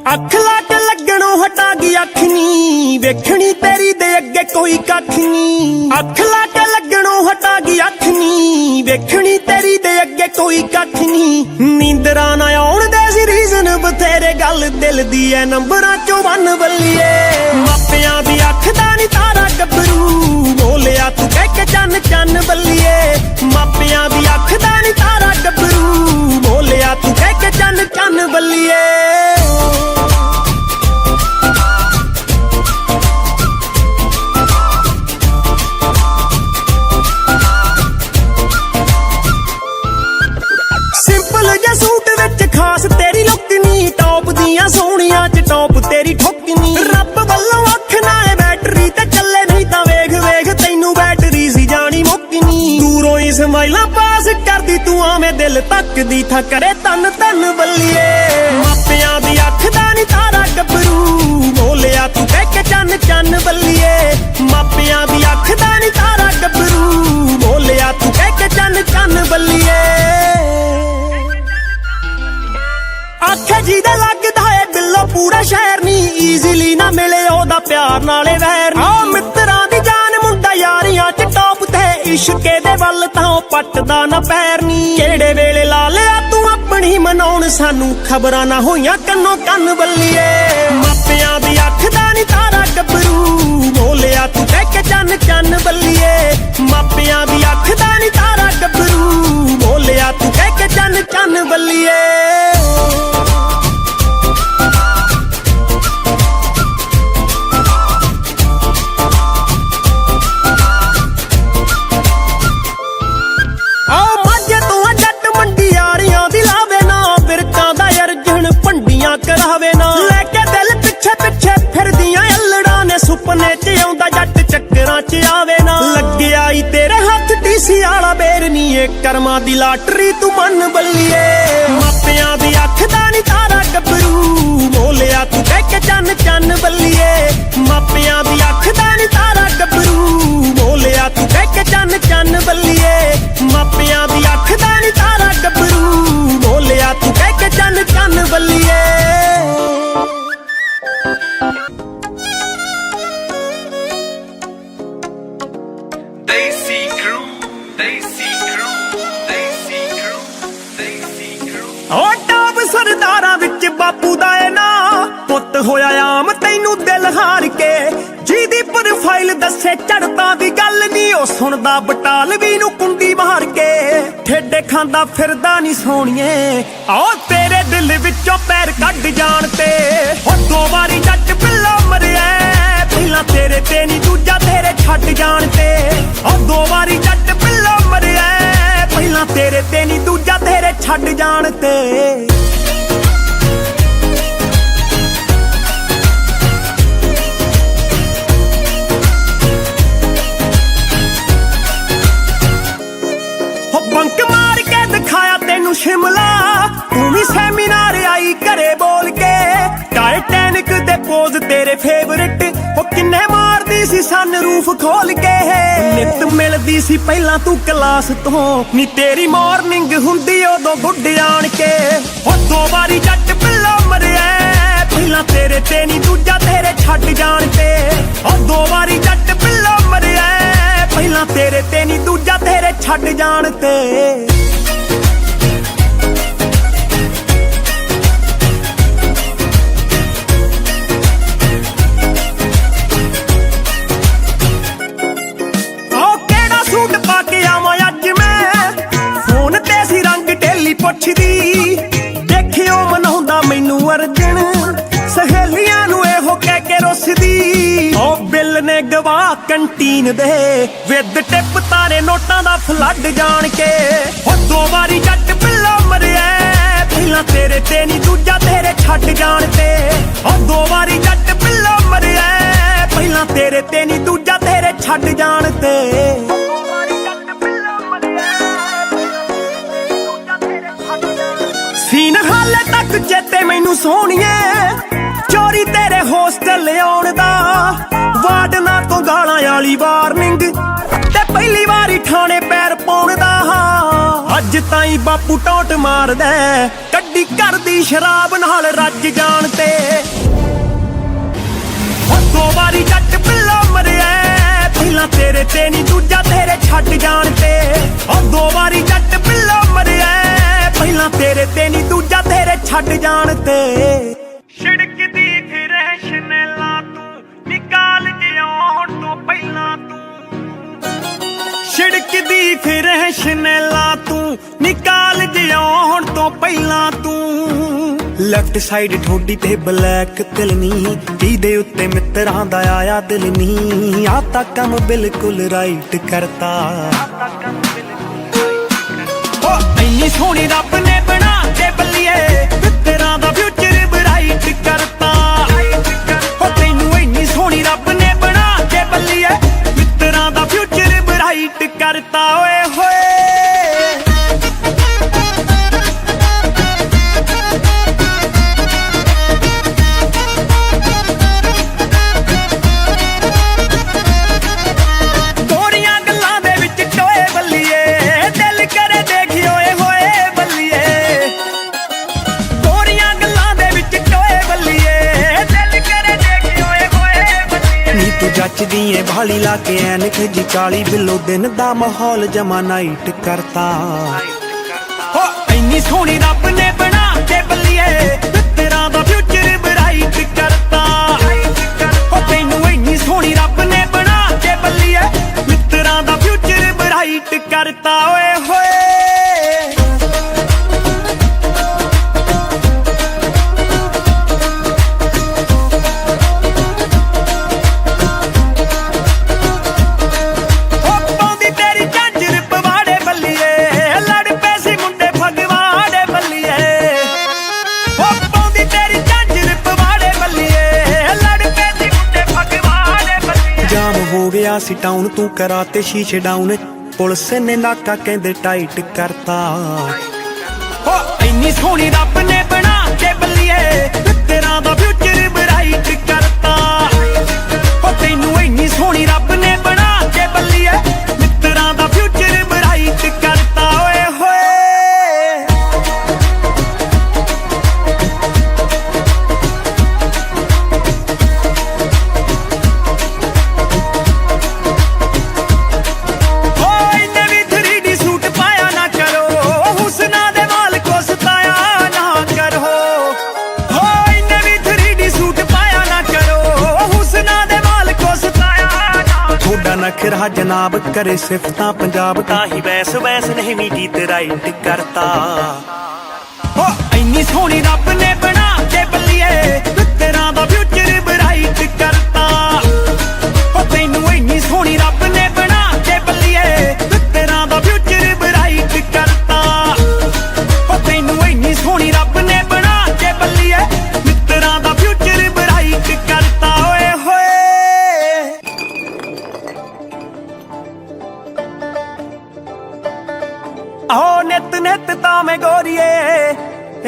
ਅੱਖ ਲਾ ਕੇ ਲੱਗਣੋਂ ਹਟਾ ਗਈ ਅੱਖ ਨੀ, ਵੇਖਣੀ ਤੇਰੀ ਦੇ ਅੱਗੇ ਕੋਈ ਕੱਖ ਨੀ। ਅੱਖ ਲਾ ਕੇ ਲੱਗਣੋਂ ਹਟਾ ਗਈ ਅੱਖ ਨੀ, ਵੇਖਣੀ ਤੇਰੀ ਦੇ ਅੱਗੇ ਕੋਈ ਕੱਖ ਨੀ। ਨੀਂਦਰਾਂ ਨਾ ਆਉਣ ਦੇ ਸੀ ਰੀਜ਼ਨ ਬਥੇਰੇ, ਗੱਲ ਦਿਲ ਦੀ ਐ ਨੰਬਰਾਂ ਚੋਂ ਵੰਨ ਬੱਲੀਏ। ਮਾਪਿਆਂ ਦੀ ਅੱਖ ਦਾ ਨੀ ਤਾਰਾ ਗੱਭਰੂ, ਬੋਲਿਆ ਤੂੰ ਕਹਿ ਕੇ ਚੰਨ ਚੰਨ ਬੱਲੀਏ। ਮਾਪਿਆਂ ਦੀ ਅੱਖ ਦਾ ਨੀ ਤਾਰਾ ਗੱਭਰੂ, ਬੋਲਿਆ ਤੂੰ ਕਹਿ ਕੇ ਚੰਨ ਚੰਨ ਬੱਲੀਏ। ਸੂਟ ਵਿੱਚ ਖਾਸ ਤੇਰੀ ਲੁੱਕ ਨੀ, ਟੌਪ ਦੀਆਂ ਸੋਹਣੀਆਂ ਚ ਟੌਪ ਤੇਰੀ ਠੁੱਕ ਨੀ। ਰੱਬ ਵੱਲੋਂ ਅੱਖ ਨਾਲੇ ਬੈਟਰੀ ਤੇ ਚੱਲੇ, ਨਹੀਂ ਤਾਂ ਵੇਖ ਵੇਖ ਤੈਨੂੰ ਬੈਟਰੀ ਸੀ ਜਾਣੀ ਮੁੱਕ ਨੀ। ਦੂਰੋਂ ਹੀ ਸਮਾਈਲਾਂ ਪਾਸ ਕਰਦੀ ਤੂੰ ਆਵੇਂ ਦਿਲ ਤੱਕਦੀ ਥਾ ਕਰੇ ਤਨ ਤਨ ਬੱਲੀਏ। ਮਾਪਿਆਂ ਦੀ ਅੱਖ ਦਾ ਨੀ ਤਾਰਾ ਗੱਭਰੂ, ਬੋਲਿਆ ਤੂੰ ਕਹਿ ਕੇ ਚੰਨ ਚੰਨ ਬੱਲੀਏ। ਮਾਪਿਆਂ ਦੀ ਅੱਖ ਦਾ ਨੀ ਤਾਰਾ ਗੱਭਰੂ, ਬੋਲਿਆ ਤੂੰ ਕਹਿ ਕੇ ਚੰਨ ਚੰਨ ਬੱਲੀਏ। ਆਖੇ ਜਿਹਦੇ ਲੱਗਦਾ ਏ ਦਿਲੋਂ ਪੂਰਾ ਸ਼ਹਿਰ ਨੀ, ਈਜ਼ੀਲੀ ਨਾ ਮਿਲੇ ਉਹਦਾ ਪਿਆਰ ਨਾਲੇ ਵੈਰ ਨੀ। ਆ ਮਿੱਤਰਾਂ ਦੀ ਜਾਨ ਮੁੰਡਾ ਯਾਰੀਆਂ ਚ ਟੌਪ ਤੇ, ਇਸ਼ਕੇ ਦੇ ਵੱਲ ਤਾਂ ਉਹ ਪੱਟਦਾ ਨਾ ਪੈਰ ਨੀ। ਕਿਹੜੇ ਵੇਲੇ ਲਾ ਲਿਆ ਤੂੰ ਆਪਣੀ ਮਨਾਉਣ, ਸਾਨੂੰ ਖਬਰਾਂ ਨਾ ਹੋਈਆਂ ਕੰਨੋਂ ਕੰਨ ਬੱਲੀਏ। ਮਾਪਿਆਂ ਦੀ ਅੱਖ ਦਾ ਨੀ ਤਾਰਾ ਗੱਭਰੂ, ਬੋਲਿਆ ਤੂੰ ਕਹਿ ਕੇ ਚੰਨ ਚੰਨ ਬੱਲੀਏ। ਮਾਪਿਆਂ ਦੀ ਅੱਖ ਦਾ ਨੀ ਤਾਰਾ ਗੱਭਰੂ, ਬੋਲਿਆ ਤੂੰ ਕਹਿ ਕੇ ਚੰਨ ਚੰਨ ਬੱਲੀਏ। ਕਰਾਵੇ ਨਾ ਲੈ ਕੇ ਦਿਲ ਪਿੱਛੇ ਪਿੱਛੇ ਫਿਰਦੀਆਂ ਅਲੜਾਂ ਨੇ, ਸੁਪਨੇ ਚ ਆਉਂਦਾ ਜੱਟ ਚੱਕਰਾਂ ਚ ਆਵੇ ਨਾ। ਲੱਗਿਆ ਈ ਤੇਰੇ ਹੱਥ ਟੀਸੀ ਵਾਲਾ ਬੇਰ ਨੀ, ਏ ਕਰਮਾਂ ਦੀ ਲਾਟਰੀ ਤੂੰ ਮੰਨ ਬੱਲੀਏ। ਮਾਪਿਆਂ ਦੀ ਅੱਖ ਦਾ ਨੀ ਤਾਰਾ ਗੱਭਰੂ, ਬੋਲਿਆ ਤੂੰ ਕਹਿ ਕੇ ਚੰਨ ਚੰਨ ਬੱਲੀਏ। ਮਾਪਿਆਂ ਦੀ ਅੱਖ ਦਾ ਨੀ ਤਾਰਾ ਗੱਭਰੂ, ਬੋਲਿਆ ਤੂੰ ਕਹਿ ਕੇ ਚੰਨ ਚੰਨ ਬੱਲੀਏ। ਮਾਪਿਆਂ ਦੀ ਅੱਖ ਦਾ ਨੀ ਤਾਰਾ ਗੱਭਰੂ, ਬੋਲਿਆ ਤੂੰ ਕਹਿ ਕੇ ਚੰਨ ਚੰਨ ਬੱਲੀਏ। ਸਰਦਾਰਾਂ ਵਿੱਚ ਬਾਪੂ ਦਾ ਏ ਨਾ, ਪੁੱਤ ਹੋਇਆ ਆਮ ਤੈਨੂੰ ਦਿਲ ਹਾਰ ਕੇ। ਜਿਹਦੀ ਪ੍ਰੋਫਾਈਲ ਦੱਸੇ ਚੜ੍ਹਤਾ ਦੀ ਗੱਲ ਨੀ, ਉਹ ਸੁਣਦਾ ਬਟਾਲਵੀ ਨੂੰ ਕੁੰਡੀ ਮਾਰ ਕੇ। ਠੇਡੇ ਖਾਂਦਾ ਫਿਰਦਾ ਨੀ ਸੋਹਣੀਏ, ਆਓ ਤੇਰੇ ਦਿਲ ਵਿੱਚੋਂ ਪੈਰ ਕੱਢ ਜਾਣ ਤੇ। ਹੁਣ 2 ਵਾਰੀ ਜੱਟ ਪਿੱਲਾ ਮਰਿਆ, ਪਹਿਲਾਂ ਤੇਰੇ ਤੇ ਨੀ ਦੂਜਾ ਤੇਰੇ ਛੱਡ ਜਾਣ ਤੇ। ਉਹ 2 ਵਾਰੀ ਜੱਟ ਪਿੱਲਾ ਮਰਿਆ, ਪਹਿਲਾਂ ਤੇਰੇ ਤੇ ਨੀ ਦੂਜਾ ਤੇਰੇ ਛੱਡ ਜਾਣ ਤੇ। ਬੰਕ ਮਾਰ ਕੇ ਦਿਖਾਇਆ ਤੈਨੂੰ ਸ਼ਿਮਲਾ, ਤੂੰ ਵੀ ਸੈਮੀਨਾਰ ਆਈ ਘਰੇ ਬੋਲ ਕੇ। ਟਾਈਟੈਨਿਕ ਦੇ ਪੋਜ਼ ਤੇਰੇ ਫੇਵਰਿਟ, ਉਹ ਕਿੰਨੇ ਮਾਰਦੀ ਸੀ ਸਨ ਰੂਫ ਖੋਲ ਕੇ। ਨਿੱਤ ਮਿਲਦੀ ਸੀ ਪਹਿਲਾਂ ਤੂੰ ਕਲਾਸ ਤੋਂ, ਨੀ ਤੇਰੀ ਮਾਰਨਿੰਗ ਹੁੰਦੀ ਉਦੋਂ ਗੁੱਡ ਆਣ ਕੇ। ਉਹ 2 ਵਾਰੀ ਜੱਟ ਪਿੱਲਾ ਮਰਿਆ, ਪਹਿਲਾਂ ਤੇਰੇ ਤੇ ਨੀ ਦੂਜਾ ਤੇਰੇ ਛੱਡ ਜਾਣ ਤੇ। ਉਹ 2 ਵਾਰੀ ਜੱਟ ਪਿੱਲਾ ਮਰਿਆ, ਪਹਿਲਾਂ ਤੇਰੇ ਤੇ ਨੀ ਦੂਜਾ ਤੇਰੇ ਛੱਡ ਜਾਣ ਤੇ। ਉਹ ਕਿਹੜਾ ਸੂਟ ਪਾ ਕੇ ਆਵਾਂ ਅੱਜ ਮੈਂ, ਫੋਨ ਤੇ ਸੀ ਰੰਗ ਢੇਲੀ ਪੁੱਛਦੀ। ਦੇਖਿਓ ਮਨਾਉਂਦਾ ਮੈਨੂੰ ਅਰਜਨ, ਸਹੇਲੀਆਂ ਨੂੰ ਇਹੋ ਕਹਿ ਕੇ ਰੁੱਸਦੀ। ਉਹ ਬਿੱਲ ਨੇ ਗਵਾ ਕੰਟੀਨ ਦੇ, ਵਿਦ ਟਿਪ ਤਾਰੇ ਨੋਟਾਂ ਦਾ ਫਲੱਡ ਜਾਣ ਕੇ। ਉਹ 2 ਵਾਰੀ ਜੱਟ ਪਿੱਲਾ ਮਰਿਆ, ਪਹਿਲਾਂ ਤੇਰੇ ਤੇ ਨੀ ਦੂਜਾ ਤੇਰੇ ਛੱਡ ਜਾਣ ਤੇ। ਉਹ 2 ਵਾਰੀ ਜੱਟ ਪਿੱਲਾ ਮਰਿਆ, ਪਹਿਲਾਂ ਤੇਰੇ ਤੇ ਨੀ ਦੂਜਾ ਤੇਰੇ ਛੱਡ ਜਾਣ ਤੇ। ਸੀਨ ਹਾਲੇ ਤੱਕ ਚੇਤੇ ਮੈਨੂੰ ਸੋਹਣੀਏ, ਚੋਰੀ ਤੇਰੇ ਹੋਸਟਲ ਆਉਣ ਦਾ। ਵਾਰਡਨਾਂ ਤੋਂ ਗਾਲਾਂ ਵਾਲੀ ਵਾਰਨਿੰਗ, ਤੇ ਪਹਿਲੀ ਵਾਰੀ ਥਾਣੇ ਪੈਰ ਪਾਉਣ ਦਾ। ਅੱਜ ਤਾਈਂ ਬਾਪੂ ਟੌਂਟ ਮਾਰਦਾ, ਕੱਢੀ ਘਰ ਦੀ ਸ਼ਰਾਬ ਨਾਲ ਰੱਜ ਜਾਣ ਤੇ। ਵਾਰੀ ਜੱਟ ਪਿੱਲਾ ਮਰਿਆ ਪਹਿਲਾਂ ਤੇਰੇ ਤੇ ਨਹੀਂ ਦੂਜਾ ਤੇਰੇ ਛੱਡ ਜਾਣ ਤੇ ਉਹ 2 ਵਾਰੀ ਜੱਟ ਪਿੱਲਾ ਮਰਿਆ ਪਹਿਲਾਂ ਤੇਰੇ ਤੇ ਨਹੀਂ ਦੂਜਾ ਤੇਰੇ ਛੱਡ ਜਾਣ ਤੇ ਛਿੜਕਦੀ ਫਿਰ ਸ਼ਨੈਲਾ ਤੂੰ ਨਿਕਾਲ ਜਿਉਣ ਤੋਂ ਪਹਿਲਾਂ ਤੂੰ ਛਿੜਕਦੀ ਫਿਰ ਸ਼ਨੈਲਾ ਤੂੰ ਨਿਕਾਲ ਜਿਉਣ ਤੋਂ ਪਹਿਲਾਂ ਤੂੰ ਲੈਫਟ ਸਾਈਡ ਠੋਡੀ ਤੇ ਬਲੈਕ ਤਿਲ ਨੀ ਇਹਦੇ ਉੱਤੇ ਮਿੱਤਰਾਂ ਦਾ ਆਇਆ ਦਿਲ ਨੀ ਆ ਤਾਂ ਕੰਮ ਬਿਲਕੁਲ ਰਾਈਟ ਕਰਤਾ ਓ ਇੰਨੀ ਸੋਹਣੀ ਰੱਬ ਨੇ ਬਣਾ ਕੇ ਬੱਲੀਏ ਮਿੱਤਰਾਂ ਦਾ ਫਿਊਚਰ ਬਰਾਈਟ ਕਰਤਾ ਓ ਤੈਨੂੰ ਇੰਨੀ ਸੋਹਣੀ ਰੱਬ ਨੇ ਬਣਾ ਕੇ ਬੱਲੀਏ ਮਿੱਤਰਾਂ ਦਾ ਫਿਊਚਰ ਬਰਾਈਟ ਕਰਤਾ ਓਏ ਹੋਏ ਜੱਚਦੀ ਏ ਭਾਲੀ ਲਾ ਕੇ ਐਨਕ ਜੀ ਕਾਲੀ ਬਿੱਲੋ ਦਿਨ ਦਾ ਮਾਹੌਲ ਜਮਾ ਨਾਈਟ ਕਰਤਾ ਹੋ ਇੰਨੀ ਸੋਹਣੀ ਰੱਬ ਨੇ ਬਣਾ ਕੇ ਬੱਲੀਏ ਤੇਰਾ ਦਾ ਫਿਊਚਰ ਬਰਾਈਟ ਕਰਤਾ ਹੋ ਤੈਨੂੰ ਇੰਨੀ ਸੋਹਣੀ ਰੱਬ ਨੇ ਬਣਾ ਕੇ ਬੱਲੀਏ ਮਿੱਤਰਾਂ ਦਾ ਫਿਊਚਰ ਬਰਾਈਟ ਕਰਤਾ ਓਏ ਹੋਏ ਸੀ ਟਾਊਨ ਤੂੰ ਕਰਾਤੇ ਸ਼ੀਸ਼ੇ ਡਾਊਨ ਪੁਲਿਸ ਨੇ ਨਾਕਾ ਕਹਿੰਦੇ ਟਾਈਟ ਕਰਤਾ ਹੋ ਇੰਨੀ ਸੋਹਣੀ ਰੱਬ ਨੇ ਬਣਾ ਕੇ ਬੱਲੀਏ ਤੇਰਾ ਦਾ ਫਿਊਚਰ ਬਰਾਈਟ ਕਰਤਾ ਹੋ ਤੈਨੂੰ ਇੰਨੀ ਸੋਹਣੀ ਰੱਬ ਨੇ ਬਣਾ ਕੇ ਬੱਲੀਏ ਮਿੱਤਰਾਂ ਦਾ ਫਿਊਚਰ ਬਰਾਈਟ ਕਰਤਾ ਓਏ ਹੋਏ ਨਖਰਾ ਜਨਾਬ ਕਰੇ ਸਿਫਤਾਂ ਪੰਜਾਬ ਤਾਂ ਹੀ ਵੈਸ ਨਹੀਂ ਗੀਤ ਰਾਈਟ ਕਰਤਾ ਹੋ ਇੰਨੀ ਸੋਹਣੀ ਰੱਬ ਨੇ ਬਣਾ ਕੇ ਬੱਲੀਏ ਤੇਰਾਂ ਦਾ ਫਿਊਚਰ ਬਰਾਈਟ ਕਰਤਾ ਹੋ ਤੈਨੂੰ ਇੰਨੀ ਸੋਹਣੀ ਰੱਬ ਨੇ ਬਣਾ ਕੇ ਬੱਲੀਏ ਤੇਰਾਂ ਦਾ ਫਿਊਚਰ ਬਰਾਈਟ ਕਰਤਾ ਹੋ ਤੈਨੂੰ ਇੰਨੀ ਸੋਹਣੀ ਰੱਬ ਨੇ ਬਣਾ ਕੇ ਬੱਲੀਏ ਮਿੱਤਰਾਂ ਦਾ ਫਿਊਚਰ ਬਰਾਈਟ ਕਰਤਾ ਓਏ ਹੋਏ ਹੋ ਨਿਤ ਨਿਤ ਤਾਂ ਮੈਂ ਗੋਰੀਏ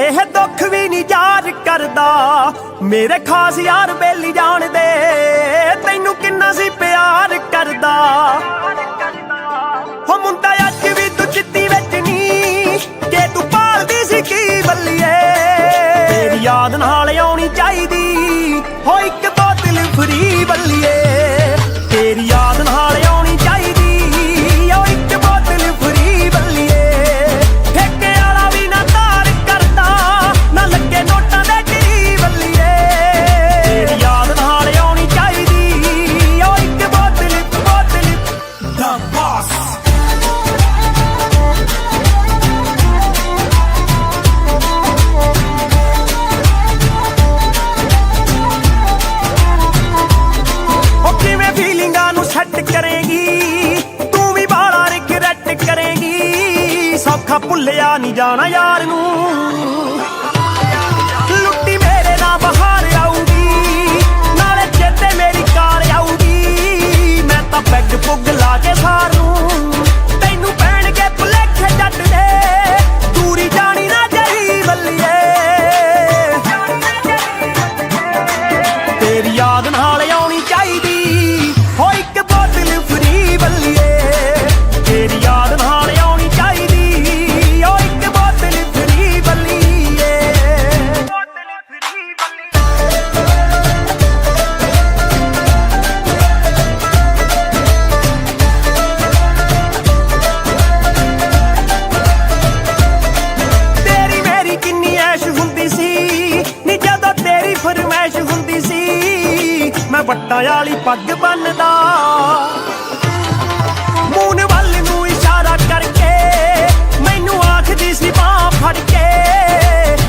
ਇਹ ਦੁੱਖ ਵੀ ਨਹੀਂ ਯਾਦ ਕਰਦਾ ਮੇਰੇ ਖਾਸ ਯਾਰ ਬੇਲੀ ਜਾਣਦੇ ਤੈਨੂੰ ਕਿੰਨਾ ਸੀ ਪਿਆਰ ਕਰਦਾ ਹੋ ਮੁੰਡਾ ਅੱਜ ਵੀ ਤੂੰ ਚਿੱਤੀ ਵਿੱਚ ਨਹੀਂ ਕਿ ਤੂੰ ਪਾਲਦੀ ਸੀ ਕੀ ਬੱਲੀਏ ਤੇਰੀ ਯਾਦ ਨਾਲ ਆਉਣੀ ਚਾਹੀਦੀ ਹੋ ਇੱਕ ਬੋਤਲ ਫਰੀ ਬੱਲੀਏ ਤੇਰੀ ਯਾਦ ਨਾਲ ਆਉਣੀ ਚਾਹੀਦੀ ਹੋ ਇੱਕ ਬੋਤਲ ਫਰੀ ਬੱਲੀਏ ਵੱਟਾਂ ਵਾਲੀ ਪੱਗ ਬੰਨਦਾ ਮੂਨ ਵੱਲ ਨੂੰ ਇਸ਼ਾਰਾ ਕਰਕੇ ਮੈਨੂੰ ਆਖਦੀ ਸੀ ਬਾਂਹ ਫੜ ਕੇ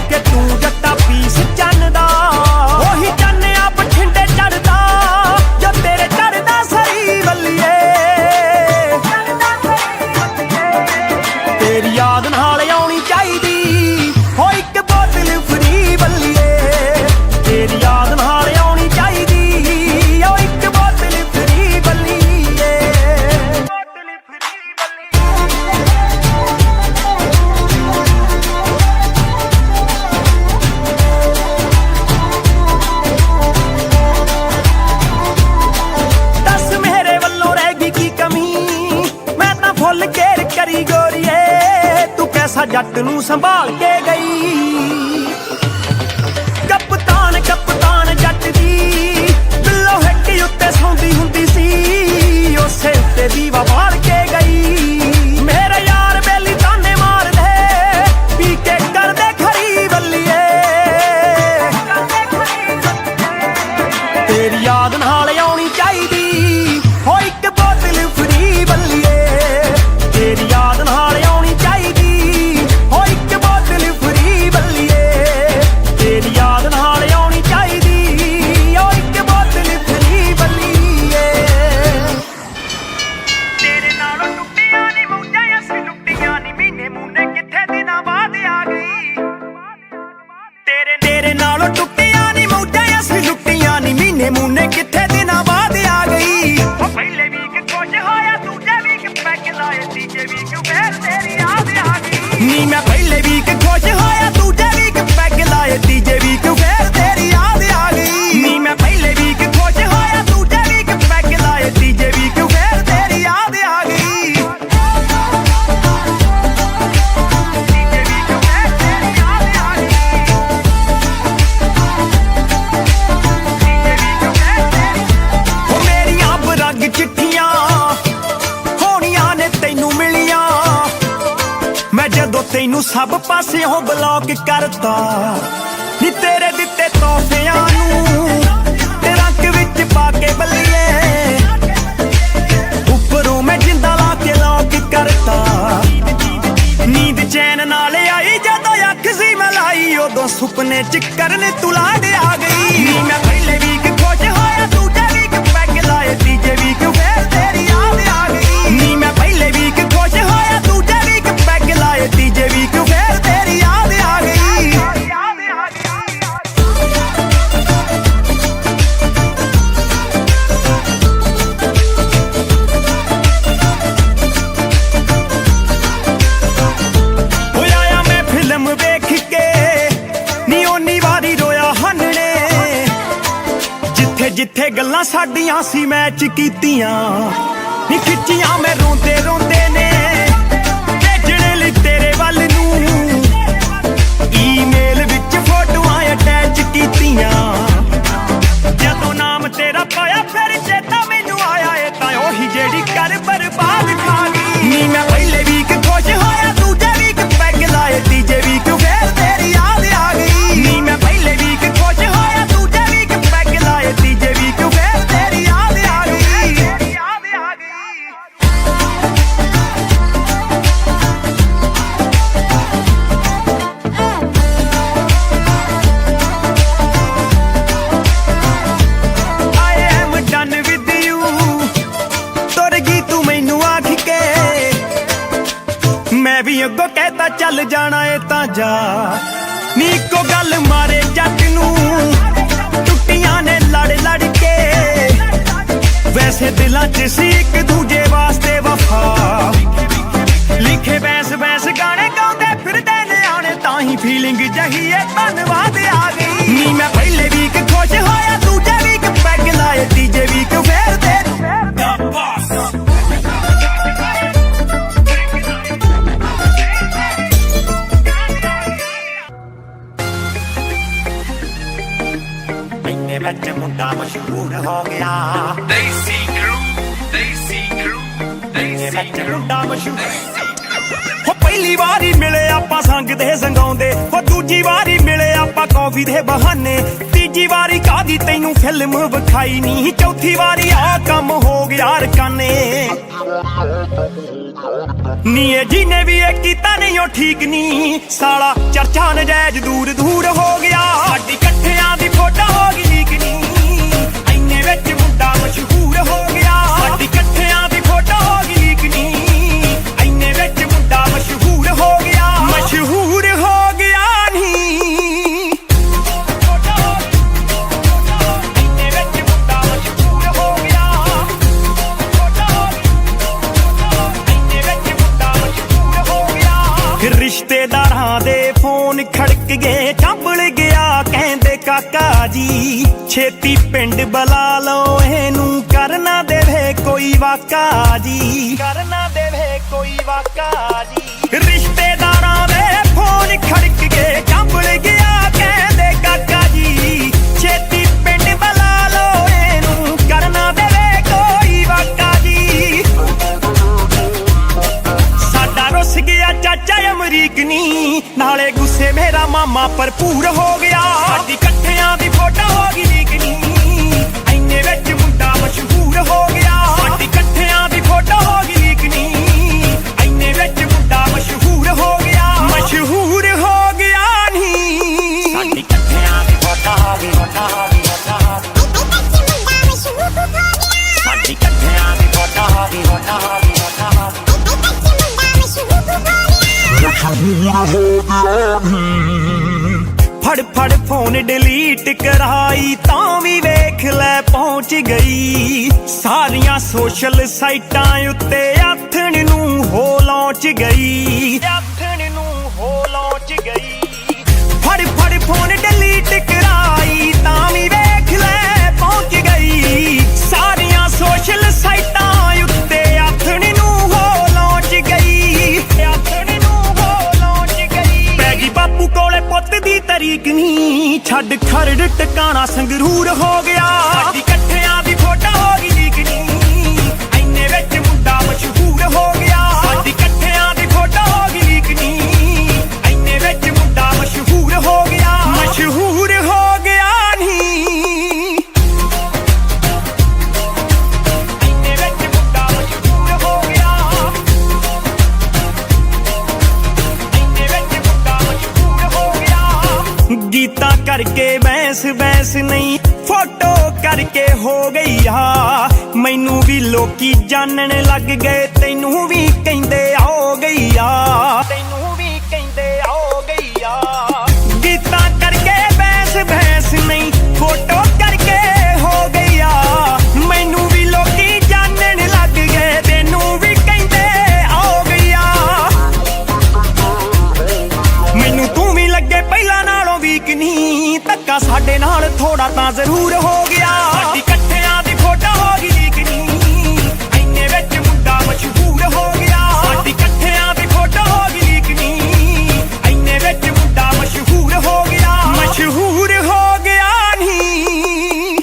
ਕਿ ਤੂੰ ਜੱਟਾ ਪੀਸ ਚੰਨ ਦਾ ਉਹੀ ਚੰਨਿਆ ਬਠਿੰਡੇ ਚੜਦਾ ਜੋ ਤੇਰੇ ਚੜਦਾ ਸਰੀ ਵੱਲੀਏ ਤੇਰੀ ਯਾਦ ਨਾਲ ਆਉਣੀ ਚਾਹੀਦੀ ਹੋ ਇੱਕ ਬੋਤਲ ਫਰੀ ਵੱਲੀਏ ਤੇਰੀ ਯਾਦ ਨਾਲ ਆਉਣੀ ਚਾਹੀਦੀ ਹੋ ਇੱਕ ਬੋਤਲ ਫਰੀ ਵੱਲੀਏ ਦੱਸ ਮੇਰੇ ਵੱਲੋਂ ਰਹਿ ਗਈ ਕੀ ਕਮੀ ਮੈਂ ਤਾਂ ਫੁੱਲ ਕੇਰ ਕਰੀ ਗੋਰੀਏ ਤੂੰ ਕੈਸਾ ਜੱਟ ਨੂੰ ਸੰਭਾਲ ਕੇ ਗਈ ਕਪਤਾਨ ਜੱਟ ਦੀ ਬਿੱਲੋ ਹੱਟੀ ਉੱਤੇ ਸੌਂਦੀ ਹੁੰਦੀ ਸੀ ਉਸੇ ਉੱਤੇ ਦੀਵਾ ਬਾਲ ਕੇ ਗਈ ਮੇਰੇ ਯਾਰ ਬੇਲੀ ਤਾਨੇ ਮਾਰਦੇ ਪੀ ਕੇ ਕਰਦੇ ਖਰੀ ਵੱਲੀਏ ਤੇਰੀ ਯਾਦ ਨਾਲ ਆਉਣੀ ਚਾਹੀਦੀ ਹੋ ਇੱਕ ਬੋਤਲ ਫਰੀ ਵੱਲੀਏ ਤੇਰੀ ਯਾਦ ਨਾਲ ਆਉਣੀ ਚਾਹੀਦੀ ਹੋ ਇੱਕ ਬੋਤਲ ਫਰੀ ਵੱਲੀਏ ਤੇਰੀ ਯਾਦ ਨਾਲ ਆਉਣੀ ਚਾਹੀਦੀ ਹੋ ਇੱਕ ਬੋਤਲ ਫਰੀ ਵੱਲੀਏ ਤੇਰੇ ਨਾਲੋਂ ਟੁੱਟੀਆਂ ਨੀ ਮੌਜਾਂ ਅਸੀਂ ਲੁੱਟੀਆਂ ਨੀ ਮਹੀਨੇ ਮੂਨੇ ਕਿੱਥੇ ਦਿਨਾਂ ਬਾਅਦ ਆ ਗਈ ਤੇਰੇ ਨਾਲੋਂ ਟੁੱਟੀਆਂ ਨੀ ਮੌਜਾਂ ਅਸੀਂ ਲੁੱਟੀਆਂ ਨੀ ਮਹੀਨੇ ਮੂਨੇ ਕਿੱਥੇ ਦਿਨਾਂ ਬਾਅਦ ਆ ਗਈ ਉਹ ਪਹਿਲੇ ਵੀਕ ਕੁਝ ਹੋਇਆ ਦੂਜੇ ਵੀਕ ਪੈਕ ਲਾਏ ਤੀਜੇ ਵੀਕ ਫੇਰ ਤੇਰੀ ਯਾਦ ਆ ਗਈ ਨੀ ਮੈਂ ਪਹਿਲੇ ਵੀਕ ਕੁਝ ਹੋਇਆ ਦੂਜੇ ਵੀਕ ਪੈਕ ਲਾਏ ਤੀਜੇ ਵੀਕ ਫੇਰ ਤੇਰੀ ਯਾਦ ਆ ਗਈ ਨੀ ਮੈਂ ਪਹਿਲੇ ਵੀਕ ਕੁਝ ਹੋਇਆ ਦੂਜੇ ਵੀਕ ਪੈਕ ਲਾਏ ਤੀਜੇ ਵੀਕ ਫੇਰ ਤੇਰੀ ਯਾਦ ਆ ਗਈ ਤੀਜੇ ਵੀਕ ਫੇਰ ਤੇਰੀ ਯਾਦ ਆ ਗਈ ਉਹ ਮੇਰੀਆਂ ਬਰੰਗ ਚਿੱਠੀਆਂ ਹੋਣੀਆਂ ਨੇ ਤੈਨੂੰ ਮਿਲੀਆਂ ਮੈਂ ਜਦੋਂ ਤੈਨੂੰ ਸਭ ਪਾਸਿਓਂ ਬਲੌਕ ਕਰਤਾ ਨੀ ਤੇਰੇ ਦਿੱਤੇ ਤੋਹਫਿਆਂ ਨੂੰ ਤੇ ਰੰਗ ਵਿੱਚ ਪਾ ਕੇ ਬੱਲੀਏ ਉੱਪਰੋਂ ਮੈਂ ਜਿੰਦਾ ਲਾ ਕੇ ਲੌਕ ਕਰਤਾ ਨੀਂਦ ਚੈਨ ਨਾਲ ਆਈ ਜਦੋਂ ਅੱਖ ਸੀ ਮੈਂ ਲਾਈ ਉਦੋਂ ਸੁਪਨੇ ਚ ਕਰਨ ਤੂੰ ਲਾਡ ਆ ਗਈ ਨੀ ਮੈਂ ਪਹਿਲੇ ਵੀਕ ਕੁਝ ਹੋਇਆ ਦੂਜੇ ਵੀਕ ਪੈਗ ਲਾਏ ਤੀਜੇ ਵੀਕ ਫੇਰ ਤੇਰੀ ਯਾਦ ਆ ਗਈ ਨੀ ਮੈਂ ਪਹਿਲੇ ਵੀਕ ਕੁਝ ਹੋਇਆ ਦੂਜੇ ਵੀਕ ਪੈਗ ਲਾਏ ਤੀਜੇ ਵੀਕ ਫੇਰ ਤੇਰੀ ਯਾਦ ਆ ਗਈ ਹੋਇਆ ਮੈਂ ਫਿਲਮ ਵੇਖ ਕੇ ਨੀ ਓਨੀ ਵਾਰੀ ਰੋਇਆ ਹੰਨੇ ਜਿੱਥੇ ਗੱਲਾਂ ਸਾਡੀਆਂ ਸੀ ਮੈਚ ਕੀਤੀਆਂ ਨੀ ਖਿੱਚੀਆਂ ਮੈਂ ਰੋਂਦੇ ਰੋਂਦੇ ਨੇ ਭੇਜਣੇ ਲਈ ਤੇਰੇ ਵੱਲ ਨੂੰ ਈਮੇਲ ਵਿੱਚ ਫੋਟੋਆਂ ਅਟੈਚ ਕੀਤੀਆਂ ਜਦੋਂ ਨਾਮ ਤੇਰਾ ਪਾਇਆ ਫਿਰ ਚੇਤਾ ਮੈਨੂੰ ਆਇਆ ਇਹ ਤਾਂ ਉਹੀ ਜਿਹੜੀ ਕਰ ਬਰਬਾਦ ਖਾ ਗਈ ਨੀ ਮੈਂ ਪਹਿਲੇ ਵੀਕ ਖੁਸ਼ ਹੋਇਆ ਦੂਜੇ ਵੀਕ ਪੈਗ ਲਾਏ ਤੀਜੇ ਵੀਕ ਫੇਰ ਤੇਰੀ ਯਾਦ ਆ ਗਈ ਨੀ ਮੈਂ ਪਹਿਲੇ ਵੀਕ ਖੁਸ਼ ਹੋਇਆ ਦੂਜੇ ਵੀਕ ਪੈਗ ਲਾਏ ਤੀਜੇ ਵੀਕ ਫੇਰ ਤੇਰੀ ਯਾਦ ਆ ਗਈ ਮੈਂ ਵੀ ਅੱਗੋਂ ਕਹਿਤਾ ਚੱਲ ਜਾਣਾ ਏ ਤਾਂ ਜਾ ਨੀ ਇੱਕੋ ਗੱਲ ਮਾਰੇ ਜੱਟ ਨੂੰ ਟੁੱਟੀਆਂ ਨੇ ਲੜ ਲੜ ਕੇ ਵੈਸੇ ਦਿਲਾਂ 'ਚ ਸੀ ਇੱਕ ਦੂਜੇ ਵਾਸਤੇ ਵਫਾ ਲਿਖੇ ਬੈਸ ਬੈਸ ਗਾਣੇ ਗਾਉਂਦੇ ਫਿਰਦੇ ਨੇ ਆਣੇ ਤਾਂ ਹੀ ਫੀਲਿੰਗ ਜਹੀ ਏ ਧੰਨਵਾਦ ਆ ਗਈ ਨੀ ਮੈਂ ਪਹਿਲੇ ਵੀਕ ਖੁਸ਼ ਹੋਇਆ ਦੂਜੇ ਵੀਕ ਪੈਗ ਲਾਏ ਤੀਜੇ ਵੀਕ ਫੇਰ ਤੇ ਵਿੱਚ ਮੁੰਡਾ ਮਸ਼ਹੂਰ ਹੋ ਗਿਆ ਦੇਸੀ ਕਰੂ ਮੁੰਡਾ ਮਸ਼ਹੂਰ ਹੋ ਪਹਿਲੀ ਵਾਰੀ ਮਿਲੇ ਆਪਾਂ ਸੰਗ ਦੇ ਸੰਗਾਉਂਦੇ ਹੋ ਦੂਜੀ ਵਾਰੀ ਮਿਲੇ ਆਪਾਂ ਕੌਫੀ ਦੇ ਬਹਾਨੇ ਤੀਜੀ ਵਾਰੀ ਦੀ ਤੈਨੂੰ ਫਿਲਮ ਵਿਖਾਈ ਨਹੀਂ ਚੌਥੀ ਵਾਰੀ ਆ ਕੰਮ ਹੋ ਗਿਆ ਰਕਾਨੇ ਨੀ ਇਹ ਜਿਹਨੇ ਵੀ ਇਹ ਕੀਤਾ ਨਹੀਂ ਉਹ ਠੀਕ ਨਹੀਂ ਸਾਲਾ ਚਰਚਾ ਨਜਾਇਜ਼ ਦੂਰ ਦੂਰ ਹੋ ਗਿਆ ਸਾਡੀ ਇਕੱਠਿਆਂ ਦੀ ਫੋਟੋ ਹੋ ਗਈ ਲੀਕ ਨਹੀਂ ਐਨੇ ਵਿੱਚ ਮੁੰਡਾ ਮਸ਼ਹੂਰ ਹੋ ਗਿਆ ਸਾਡੀ ਇਕੱਠਿਆਂ ਦੀ ਫੋਟੋ ਹੋ ਗਈ ਲੀਕ ਨਹੀਂ ਐਨੇ ਵਿੱਚ ਮੁੰਡਾ ਮਸ਼ਹੂਰ ਹੋ ਗਿਆ ਮਸ਼ਹੂਰ ਹੋ ਗਿਆ ਨਹੀਂ ਰਿਸ਼ਤੇਦਾਰਾਂ ਦੇ ਫੋਨ ਖੜਕ ਗਏ ਚੰਬਲ ਗਿਆ ਕਹਿੰਦੇ ਕਾਕਾ ਜੀ ਛੇਤੀ ਪਿੰਡ ਬੁਲਾ ਲਓ ਇਹਨੂੰ ਕਰਨਾ ਦੇਵੇ ਕੋਈ ਵਾਕਾ ਜੀ ਕਰਨਾ ਦੇਵੇ ਕੋਈ ਵਾਕਾ ਜੀ ਰਿਸ਼ਤੇਦਾਰਾਂ ਦੇ ਫੋਨ ਖੜਕ ਗਏ ਚੰਬਲ ਗਿਆ ਕਹਿੰਦੇ ਕਾਕਾ ਜੀ ਛੇਤੀ ਪਿੰਡ ਬੁਲਾ ਲਓ ਇਹਨੂੰ ਕਰਨਾ ਦੇਵੇ ਕੋਈ ਵਾਕਾ ਜੀ ਸਾਡਾ ਰੁੱਸ ਗਿਆ ਚਾਚਾ ਅਮਰੀਕ ਨੀ ਨਾਲੇ ਗੁੱਸੇ ਮੇਰਾ ਮਾਮਾ ਭਰਪੂਰ ਹੋ ਗਿਆ ਸਾਡੀ ਇਕੱਠਿਆਂ ਦੀ ਫੋਟੋ ਹੋ ਗਈ ਲੀਕ ਨੀ ਐਨੇ ਵਿੱਚ ਮੁੰਡਾ ਮਸ਼ਹੂਰ ਹੋ ਗਿਆ ਸਾਡੀ ਇਕੱਠਿਆਂ ਦੀ ਫੋਟੋ ਹੋ ਗਈ ਲੀਕ ਨੀ ਐਨੇ ਵਿੱਚ ਮੁੰਡਾ ਮਸ਼ਹੂਰ ਹੋ ਗਿਆ ਮਸ਼ਹੂਰ ਹੋ ਗਿਆ ਨੀ ਸਾਡੀ ਇਕੱਠਿਆਂ ਦੀ ਫੋਟੋ ਹੋ ਗਈ ਸਾਡੀ ਇਕੱਠਿਆਂ ਦੀ ਫੋਟੋ ਹੋ ਗਈ ਫੜ ਫੜ ਫੋਨ ਡਿਲੀਟ ਕਰਾਈ ਤਾਂ ਵੀ ਵੇਖ ਲੈ ਪਹੁੰਚ ਗਈ ਸਾਰੀਆਂ ਸੋਸ਼ਲ ਸਾਈਟਾਂ ਉੱਤੇ ਆਥਣ ਨੂੰ ਹੋ ਲਾਂਚ ਗਈ ਆਥਣ ਨੂੰ ਹੋ ਲਾਂਚ ਗਈ ਫੜ ਫੜ ਫੋਨ ਡਿਲੀਟ ਕਰਾਈ ਤਾਂ ਵੀ ਵੇਖ ਲੈ ਪਹੁੰਚ ਗਈ ਸਾਰੀਆਂ ਸੋਸ਼ਲ ਸਾਈਟਾਂ ਉੱਤੇ ਆਥਣ ਨੂੰ ਹੋ ਲਾਂਚ ਗਈ ਆਥਣ ਬਾਪੂ ਕੋਲੇ ਪੁੱਤ ਦੀ ਤਰੀਕ ਨਹੀਂ ਛੱਡ ਖਰੜ ਟਿਕਾਣਾ ਸੰਗਰੂਰ ਹੋ ਗਿਆ ਸਾਡੀ ਇਕੱਠਿਆਂ ਦੀ ਫੋਟੋ ਹੋ ਗਈ ਲੀਕ ਨਹੀਂ ਐਨੇ ਵਿੱਚ ਮੁੰਡਾ ਮਸ਼ਹੂਰ ਹੋ ਗਿਆ ਸਾਡੀ ਇਕੱਠਿਆਂ ਦੀ ਫੋਟੋ ਹੋ ਗਈ ਲੀਕ ਨਹੀਂ ਐਨੇ ਵਿੱਚ ਮੁੰਡਾ ਮਸ਼ਹੂਰ ਹੋ ਗਿਆ ਮਸ਼ਹੂਰ ਹੋ ਗਿਆ ਨਹੀਂ ਐਨੇ ਵਿੱਚ ਮੁੰਡਾ ਮਸ਼ਹੂਰ ਹੋ ਗਿਆ ਗੀਤਾ ਕਰਕੇ ਬੈਸ ਨਹੀਂ ਫੋਟੋ ਕਰਕੇ ਹੋ ਗਈ ਆ ਮੈਨੂੰ ਵੀ ਲੋਕੀ ਜਾਣਨ ਲੱਗ ਗਏ ਤੈਨੂੰ ਵੀ ਕਹਿੰਦੇ ਆਓ ਗਈ ਆ ਤੈਨੂੰ ਵੀ ਕਹਿੰਦੇ ਆਓ ਗਈ ਆ ਗੀਤਾ ਕਰਕੇ ਬੈਸ ਨਹੀਂ ਫੋਟੋ ਕਰਕੇ ਹੋ ਗਈ ਆ ਮੈਨੂੰ ਵੀ ਲੋਕੀ ਜਾਣਨ ਲੱਗ ਗਏ ਤੈਨੂੰ ਵੀ ਕਹਿੰਦੇ ਆਓ ਗਈ ਆ ਮੈਨੂੰ ਤੂੰ ਵੀ ਲੱਗੇ ਪਹਿਲਾਂ ਨਾਲੋਂ ਵੀਕ ਨਹੀਂ ਧੱਕਾ ਸਾਡੇ ਨਾਲ ਥੋੜਾ ਤਾਂ ਜ਼ਰੂਰ ਹੋ ਗਿਆ ਸਾਡੀ ਇਕੱਠਿਆਂ ਦੀ ਫੋਟੋ ਹੋ ਗਈ ਲੀਕ ਨਹੀਂ ਐਨੇ ਵਿੱਚ ਮੁੰਡਾ ਮਸ਼ਹੂਰ ਹੋ ਗਿਆ ਸਾਡੀ ਇਕੱਠਿਆਂ ਦੀ ਫੋਟੋ ਹੋ ਗਈ ਲੀਕ ਨਹੀਂ ਐਨੇ ਵਿੱਚ ਮੁੰਡਾ ਮਸ਼ਹੂਰ ਹੋ ਗਿਆ ਮਸ਼ਹੂਰ ਹੋ ਗਿਆ ਨਹੀਂ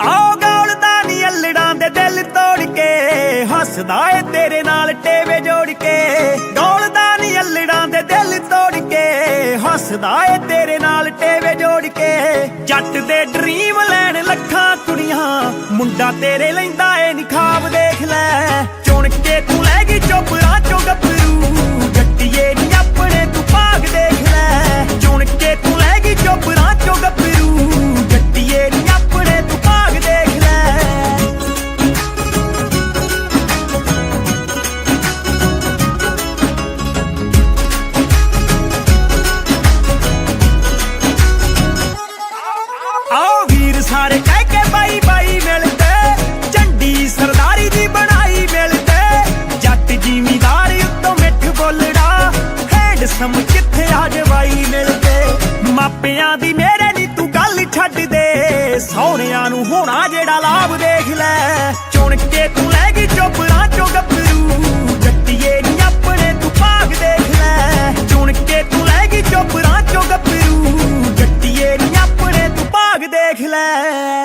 ਆਓ ਗੌਲਦਾ ਨੀ ਅਲੜਾਂ ਦੇ ਦਿਲ ਤੋੜ ਕੇ ਹੱਸਦਾ ਏ ਤੇਰੇ ਨਾਲ ਟੇਵੇ ਜੋੜ ਕੇ ਗੌਲਦਾ ਨੀ ਅਲੜਾਂ ਦੇ ਦਿਲ ਤੋੜ ਕੇ ਹੱਸਦਾ ਏ ਤੇਰੇ ਨਾਲ ਟੇਵੇ ਜੋੜ ਕੇ ਜੱਟ ਦੇ ਡ੍ਰੀਮ ਲੈਣ ਲੱਖਾਂ ਕੁੜੀਆਂ ਮੁੰਡਾ ਤੇਰੇ ਲੈਂਦਾ ਏ ਨੀ ਖਾਬ ਦੇਖ ਲੈ ਚੁਣ ਕੇ ਤੂੰ ਲੈ ਗਈ ਚੋਪੜਾ ਚੋਂ ਗੱਭਰੂ ਜੱਟੀਏ ਨੀ ਆਪਣੇ ਤੂੰ ਭਾਗ ਦੇਖ ਲੈ ਚੁਣ ਕੇ ਤੂੰ ਲੈ ਗਈ ਚੋਪੜਾ ਚੋਂ ਗੱਭਰੂ ਜੱਟੀਏ ਨੀ ਆਪਣੇ ਤੂੰ ਭਾਗ ਦੇਖ ਲੈ ਸਾਰੇ ਕਹਿ ਕੇ ਬਾਈ ਬਾਈ ਮਿਲਦੇ ਝੰਡੀ ਸਰਦਾਰੀ ਦੀ ਬਣਾਈ ਮਿਲਦੇ ਜੱਟ ਜ਼ਿਮੀਦਾਰ ਉੱਤੋਂ ਮਿੱਠ ਬੋਲੜਾ ਹੈਂਡਸਮ ਕਿੱਥੇ ਆ ਜਵਾਈ ਮਿਲਦੇ ਮਾਪਿਆਂ ਦੀ ਮੇਰੇ ਨੀ ਤੂੰ ਗੱਲ ਛੱਡ ਦੇ ਸਹੁਰਿਆਂ ਨੂੰ ਹੋਣਾ ਜਿਹੜਾ ਲਾਭ ਦੇਖ ਲੈ ਚੁਣ ਕੇ ਤੂੰ ਲੈ ਗਈ ਚੋਪੜਾ ਚੋਂ ਗੱਭਰੂ ਜੱਟੀਏ ਨੀ ਆਪਣੇ ਤੂੰ ਭਾਗ ਦੇਖ ਲੈ ਚੁਣ ਕੇ ਤੂੰ ਲੈ ਗਈ ਚੋਪੜਾ ਚੋਂ ਗੱਭਰੂ ਜੱਟੀਏ ਨੀ ਆਪਣੇ ਤੂੰ ਭਾਗ ਦੇਖ ਲੈ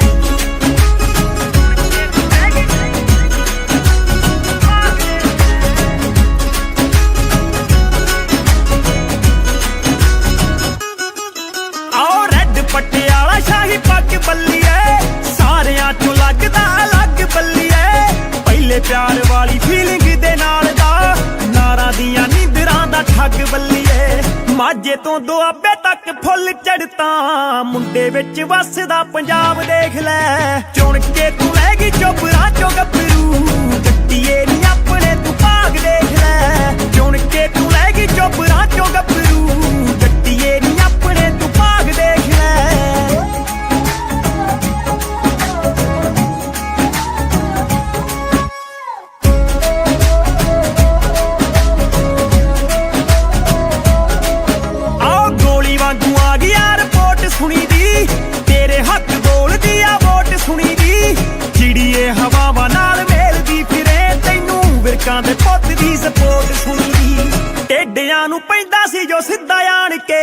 प्यार वाली फीलिंग दे नाल दा नारां दियां नींदरां दा ठग बल्लीए माझे तो दुआबे तक फुੱਲ चढ़ता मुंडे विच वसदा पंजाब देख लै चुन के तू लै गई चोपड़ा चो गभरू जट्टीए नी अपने तू भाग देख लै चुन के तू लै गई चोपड़ा चो गभरू जट्टीए नी अपने तू भाग देख लै ਸੁਣੀ ਦੀ ਤੇਰੇ ਹੱਥ ਬੋਲਦੀ ਆ ਵੋਟ ਸੁਣੀ ਦੀ ਚਿੜੀਏ ਹਵਾਵਾਂ ਨਾਲ ਮੇਲਦੀ ਫਿਰੇ ਤੈਨੂੰ ਵਿਰਕਾਂ ਦੇ ਪੁੱਤ ਦੀ ਸਪੋਰਟ ਸੁਣੀ ਦੀ ਟੇਡਿਆਂ ਨੂੰ ਪੈਂਦਾ ਸੀ ਜੋ ਸਿੱਧਾ ਆਣ ਕੇ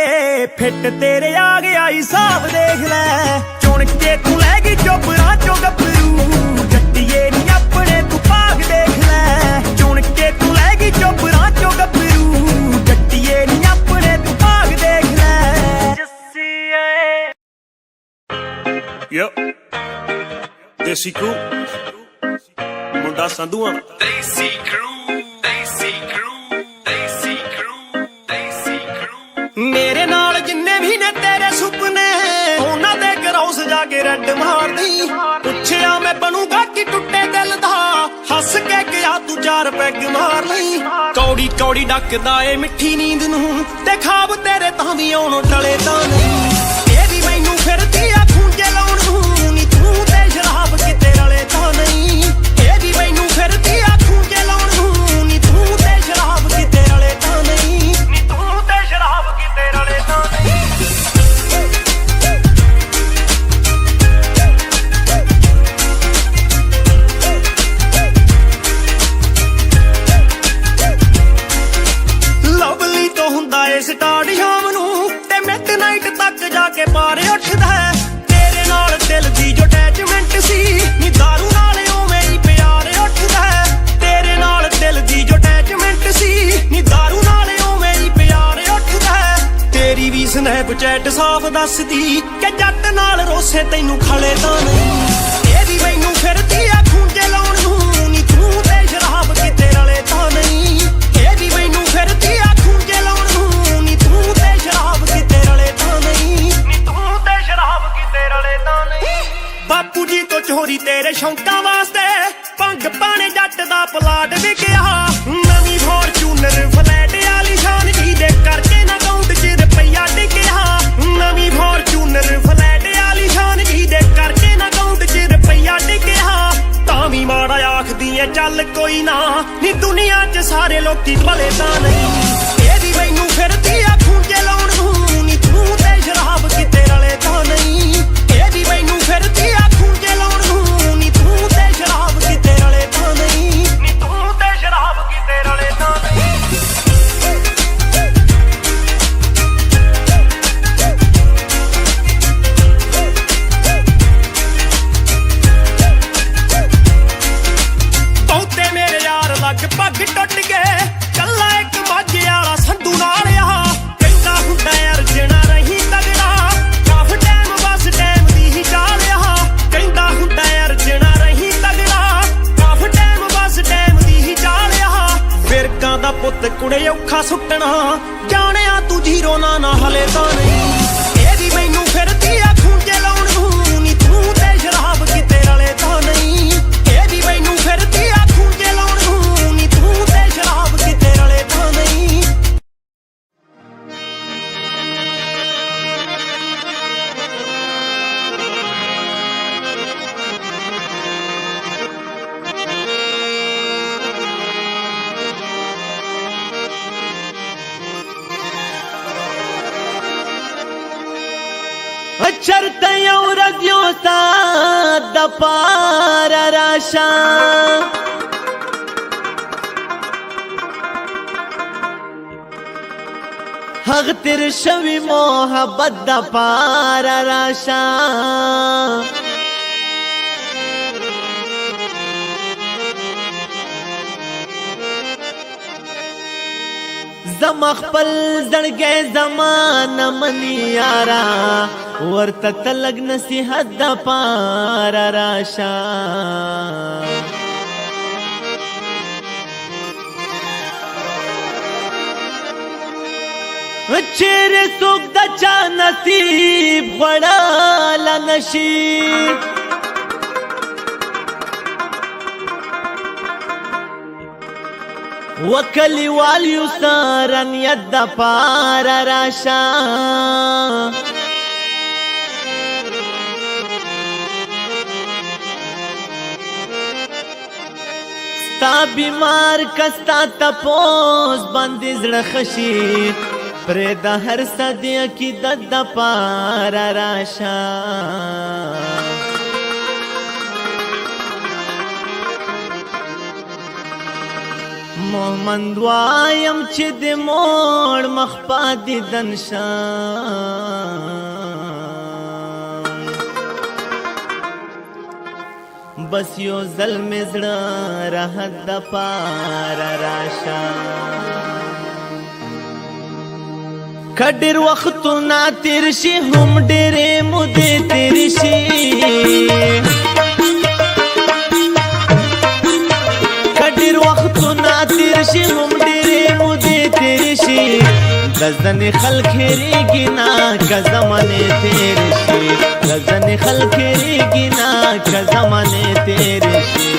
ਫਿੱਟ ਤੇਰੇ ਆ ਗਿਆ ਹਿਸਾਬ ਦੇਖ ਲੈ ਚੁਣ ਕੇ ਤੂੰ ਲੈ ਗਈ ਚੋਪੜਾ ਚੋ ਗੱਭਰੂ ਜੱਟੀਏ ਨੀ ਆਪਣੇ ਤੂੰ ਭਾਗ ਦੇਖ ਲੈ ਚੁਣ ਕੇ ਤੂੰ ਲੈ ਗਈ ਚੋਪੜਾ ਚੋ ਗੱਭਰੂ ਜੱਟੀਏ ਨੀ ਆਪਣੇ ਤੂੰ ਭਾਗ ਦੇਖ ਲੈ Yep. Desi crew. ਮੁੰਡਾ ਸੰਧੂਆਂ Desi crew. Desi crew. Desi crew. Desi crew. ਮੇਰੇ ਨਾਲ ਜਿੰਨੇ ਵੀ ਨੇ ਤੇਰੇ ਸੁਪਨੇ ਉਹਨਾਂ ਦੇ ਘਰੋਂ ਸਜਾ ਕੇ ਰੈਡ ਮਾਰਦੀ ਪੁੱਛਿਆ ਮੈਂ ਬਣੂਗਾ ਕਿ ਟੁੱਟੇ ਦਿਲ ਦਾ ਹੱਸ ਕੇ ਗਿਆ ਤੂੰ 4 ਪੈਗ ਮਾਰ ਲਈ ਕੌੜੀ ਕੌੜੀ ਡੱਕਦਾ ਏ ਮਿੱਠੀ ਨੀਂਦ ਨੂੰ ਤੇ ਖਾਬ ਤੇਰੇ ਤਾਂ ਵੀ ਆਉਣੋਂ ਟਲੇ ਤਾਂ ਨਹੀਂ ਇਹ ਵੀ ਮੈਨੂੰ ਫਿਰਦੀ ਆ ਖੂੰਜੇ ਲਾਉਣ ਨੂੰ ਨੀ ਤੂੰ ਤੇ ਸ਼ਰਾਬ ਕਿਤੇ ਰਲੇ ਤਾਂ ਨਹੀਂ ਇਹ ਵੀ ਮੈਨੂੰ ਫਿਰਦੀ ਆ ਖੂੰਜੇ ਲਾਉਣ ਨੂੰ ਨੀ ਤੂੰ ਤੇ ਸ਼ਰਾਬ ਕਿਤੇ ਰਲੇ ਤਾਂ ਨਹੀਂ ਨੀ ਤੂੰ ਤੇ ਸ਼ਰਾਬ ਕਿਤੇ ਰਲੇ ਤਾਂ ਨਹੀਂ ਲਵਲੀ ਤੋਂ ਹੁੰਦਾ ਏ ਸਟਾਰਟ ਸ਼ਾਮ ਨੂੰ ਤੇ ਮਿਡਨਾਈਟ ਤੱਕ ਜਾ ਕੇ ਪਾਰ ਉੱਠਦਾ ਤੇਰੇ ਨਾਲ ਦਿਲ ਦੀ ਜੋ ਅਟੈਚਮੈਂਟ ਸੀ ਨੀ ਦਾਰੂ ਨਾਲ ਉਵੇਂ ਹੀ ਪਿਆਰ ਉੱਠਦਾ ਤੇਰੇ ਨਾਲ ਦਿਲ ਦੀ ਜੋ ਅਟੈਚਮੈਂਟ ਸੀ ਨੀ ਦਾਰੂ ਨਾਲ ਉਵੇਂ ਹੀ ਪਿਆਰ ਉੱਠਦਾ ਤੇਰੀ ਵੀ ਸਨੈਪ ਚੈਟ ਸਾਫ਼ ਦੱਸਦੀ ਕਿ ਜੱਟ ਨਾਲ ਰੋਸੇ ਤੈਨੂੰ ਖਲੇ ਤਾਂ ਨਹੀਂ ਇਹ ਵੀ ਮੈਨੂੰ ਫਿਰਦੀ ਆ ਖੂੰਜੇ ਲਾਉਣ ਨੂੰ ਨੀ ਤੂੰ ਤੇ ਸ਼ਰਾਬ ਕਿਤੇ ਰਲੇ ਤਾਂ ਨਹੀਂ ਇਹ ਵੀ ਮੈਨੂੰ ਫਿਰਦੀ ਆ ਖੂੰਜੇ ਲਾਉਣ ਨੂੰ ਨੀ ਤੂੰ ਤੇ ਸ਼ਰਾਬ ਕਿਤੇ ਰਲੇ ਤਾਂ ਨਹੀਂ ਨੀ ਤੂੰ ਤੇ ਸ਼ਰਾਬ ਕਿਤੇ ਰਲੇ ਤਾਂ ਨਹੀਂ ਬਾਪੂ ਜੀ ਤੋਂ ਚੋਰੀ ਤੇਰੇ ਸ਼ੌਂਕਾਂ ਵਾਸਤੇ ਭੰਗ ਪਾਣੇ ਜੱਟ ਦਾ ਪਲਾਟ ਵਿਕਿਆ ਨਵੀਂ ਫੋਰਚੂਨਰ ਫਲੈਟ ਵਾਲੀ ਸ਼ਾਨ ਜੀ ਦੇ ਕਰਕੇ ਨਾ ਅਕਾਊਂਟ 'ਚ ਰੁਪਈਆ ਡਿੱਗਿਆ ਨਵੀਂ ਫੋਰਚੂਨਰ ਫਲੈਟ ਵਾਲੀ ਸ਼ਾਨ ਜੀ ਦੇ ਕਰਕੇ ਨਾ ਅਕਾਊਂਟ 'ਚ ਰੁਪਈਆ ਡਿੱਗਿਆ ਤਾਂ ਵੀ ਮਾੜਾ ਆਖਦੀ ਐ ਚੱਲ ਕੋਈ ਨਾ ਨੀ ਦੁਨੀਆ 'ਚ ਸਾਰੇ ਲੋਕੀ ਭਲੇ ਤਾਂ ਨਹੀਂ ਇਹ ਵੀ ਮੈਨੂੰ ਫਿਰਦੀ ਆ ਖੂੰਜੇ ਲਾਉਣ ਨੂੰ ਨੀ ਤੂੰ ਤੇ ਸ਼ਰਾਬ ਕਿਤੇ ਰਲੇ ਤਾਂ ਨਹੀਂ ਇਹ ਵੀ ਮੈਨੂੰ ਫਿਰਦੀ ਆ ਖੂੰਜੇ ਲਾਉਣ ਨੂੰ ਨੀ ਤੂੰ ਤੇ ਸ਼ਰਾਬ ਕਿਤੇ ਰਲੇ ਤਾਂ ਨਹੀਂ ਨੀ ਤੂੰ ਤੇ ਸ਼ਰਾਬ ਕਿਤੇ ਰਲੇ ਤਾਂ ਨਹੀਂ ਬਹੁਤੇ ਮੇਰੇ ਯਾਰ ਲਗਭਗ ਟੁੱਟ ਗਏ ਕੱਲਾ ਇੱਕ ਮਾਝੇ ਵਾਲਾ ਸੰਧੂ ਨਾਲ ਆ ਕਹਿੰਦਾ ਹੁੰਦਾ ਅਰਜਣਾ ਰਹੀ ਤਗੜਾ ਕਾਫ ਟਾਈਮ ਬਸ ਟਾਈਮ ਦੀ ਹੀ ਚਾਲ ਆ ਕਹਿੰਦਾ ਹੁੰਦਾ ਅਰਜਣਾ ਰਹੀ ਤਗੜਾ ਕਾਫ ਟਾਈਮ ਬਸ ਟਾਈਮ ਦੀ ਹੀ ਚਾਲ ਆ ਫਿਰਕਾਂ ਦਾ ਪੁੱਤ ਕੁੜੇ ਔਖਾ ਸੁੱਟਣਾ ਜਾਣਿਆ ਤੂੰ ਜੀਰੋ ਨਾ ਹਲੇ ਤਾਂ ਨਹੀਂ ਇਹ ਵੀ ਮੈਨੂੰ ਫਿਰਦੀ ਆ ਖੂੰਜੇ ਲਾਉਣ ਨੂੰ ਨੀ ਤੂੰ ਤੇ ਸ਼ਰਾਬ ਕਿਤੇ ਰਲੇ ਤਾਂ ਨਹੀਂ ਇਹ ਵੀ ਮੈਨੂੰ ਫਿਰਦੀ ਆ ਖੂੰਜੇ ਲਾਉਣ ਨੂੰ ਨੀ ਤੂੰ ਤੇ ਸ਼ਰਾਬ ਕਿਤੇ ਰਲੇ ਤਾਂ ਨਹੀਂ Certăiau răziosa da pară așa Hag tir shawi mohabbat da pară așa زما خپل زړګي زمانه منی یارا ورته تلګ نصیحت د پار راشا چیرې څوک د چا نصیب خوړلی نشي و کلیوال یو سره نیت دپاره راشه ستا بیمار کستا تپوس باندې زړه خشي پرېږده هر څه د عقیدت دپاره راشه مومند وایم چې د موړ مخ په دیدن شم بس یو ځل مې زړه راحت دپاره راشه که ډېر وختونه تېر شي هم ډېرې مودې تېرې شي تیر شي هم ډېرې مودې تېرې شي د ځنې خلک هېرېږي نه که زمانې تېرې شي د ځنې خلک هېرېږي نه که زمانې تېرې شي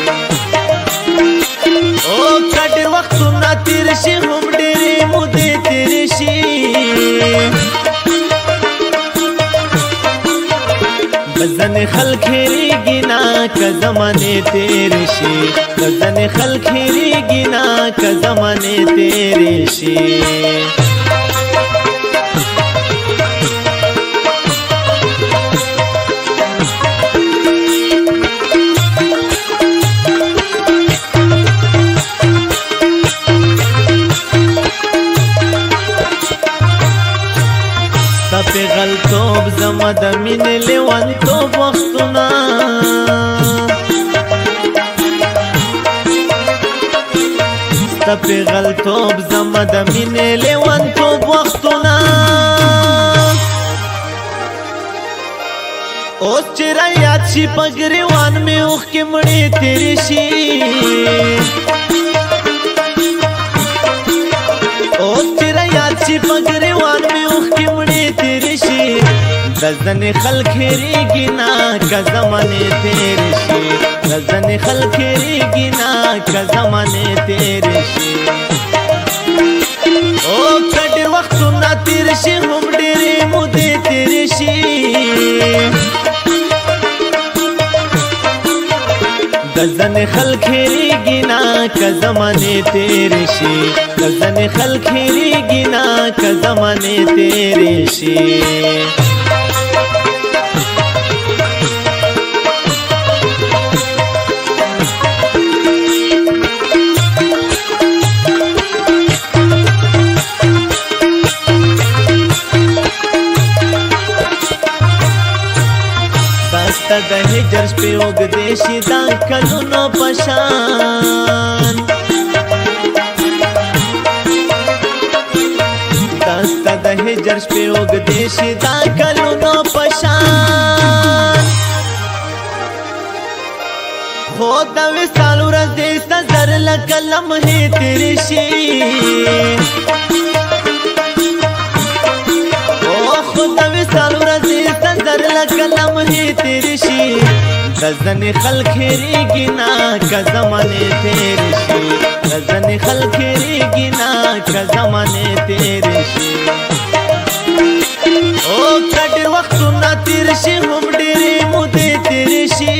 او که ډېر وختونه تېر شي هم ډېرې مودې تېرې شي د ځنې خلک هېرېږي نه که زمانې تېرې شي د ځنې خلک هېرېږي نه که زمانې تېرې شي ستا پیغلتوب زما د مینې لیونتوب وختونه ستا پیغلتوب زما د مینې لیونتوب وختونه اوس چې رایاد شي په ګریوان مې اوښکې مړې تېرې شي اوس چې رایاد شي په ګریوان مې اوښکې مړې تېرې شي د ځنې خلک هېرېږي نه که زمانې تېرې شي د ځنې خلک هېرېږي نه که زمانې تېرې شي او که ډېر وختونه تېر شي هم ډېرې مودې تېرې شي د ځنې خلک هېرېږي نه که زمانې تېرې شي د ځنې خلک هېرېږي نه که زمانې تېرې شي ستا د هجر شپې اوږدې شي دا کلونو په شان ستا د هجر شپې اوږدې شي دا کلونو په شان خو د وصال ورځې ستا زر لکه لمحې تېرې شي خو د وصال ورځې ستا زر لکه لمحې تېرې شي د ځنې خلک هېرېږي نه که زمانې تېرې شي د ځنې خلک هېرېږي نه که زمانې تېرې شي او که ډېر وختونه تېر شي هم ډېرې مودې تېرې شي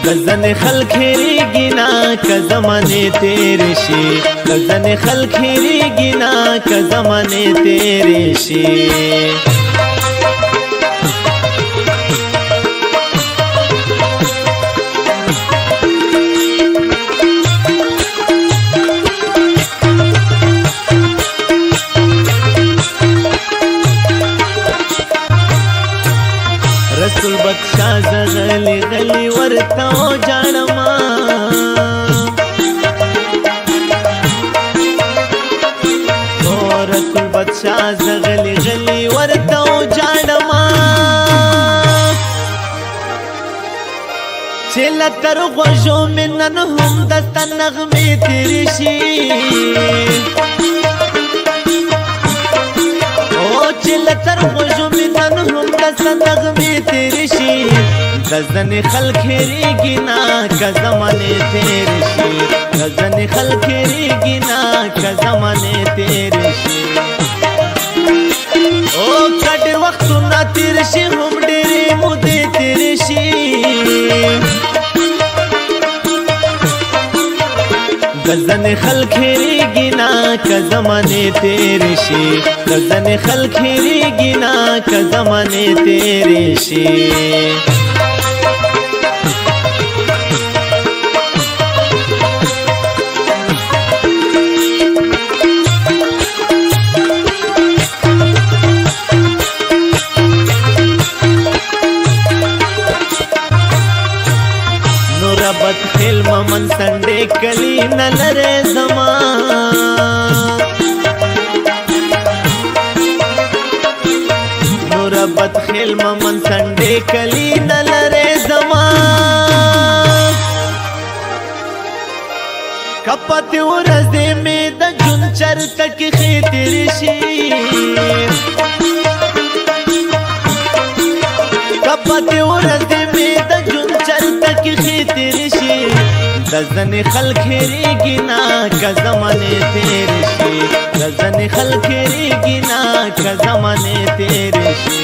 د ځنې خلک هېرېږي نه که زمانې تېرې شي د ځنې خلک هېرېږي نه که زمانې تېرې شي رسول بخشا زغلی غلی ورته وجاړما رسول بخشا زغلی غلی ورته وجاړما چې لتر غوږو مې نن هم درته نغمې تېرې شي چې لتر غوږو مې نن هم درته نغمې تېرې شي د ځنې خلک هېرېږي نه که زمانې تېرې شي د ځنې خلک هېرېږي نه که زمانې تېرې شي که ډېر وختونه تېر شي هم ډېرې مودې تېرې شي د ځنې خلک هېرېږي نه که زمانې تېرې شي د ځنې خلک هېرېږي نه که زمانې تېرې شي بد خیل ممن سنڈے کلی نلرے زمان نور بد خیل ممن سنڈے کلی نلرے زمان کپتی ورزے میں دا جن چر تک خیتر شی کپتی ورزے میں دا جن چر تک خیتر شي د ځنې خلک هېرېږي نه که زمانې تېرې شي د ځنې خلک هېرېږي نه که زمانې تېرې شي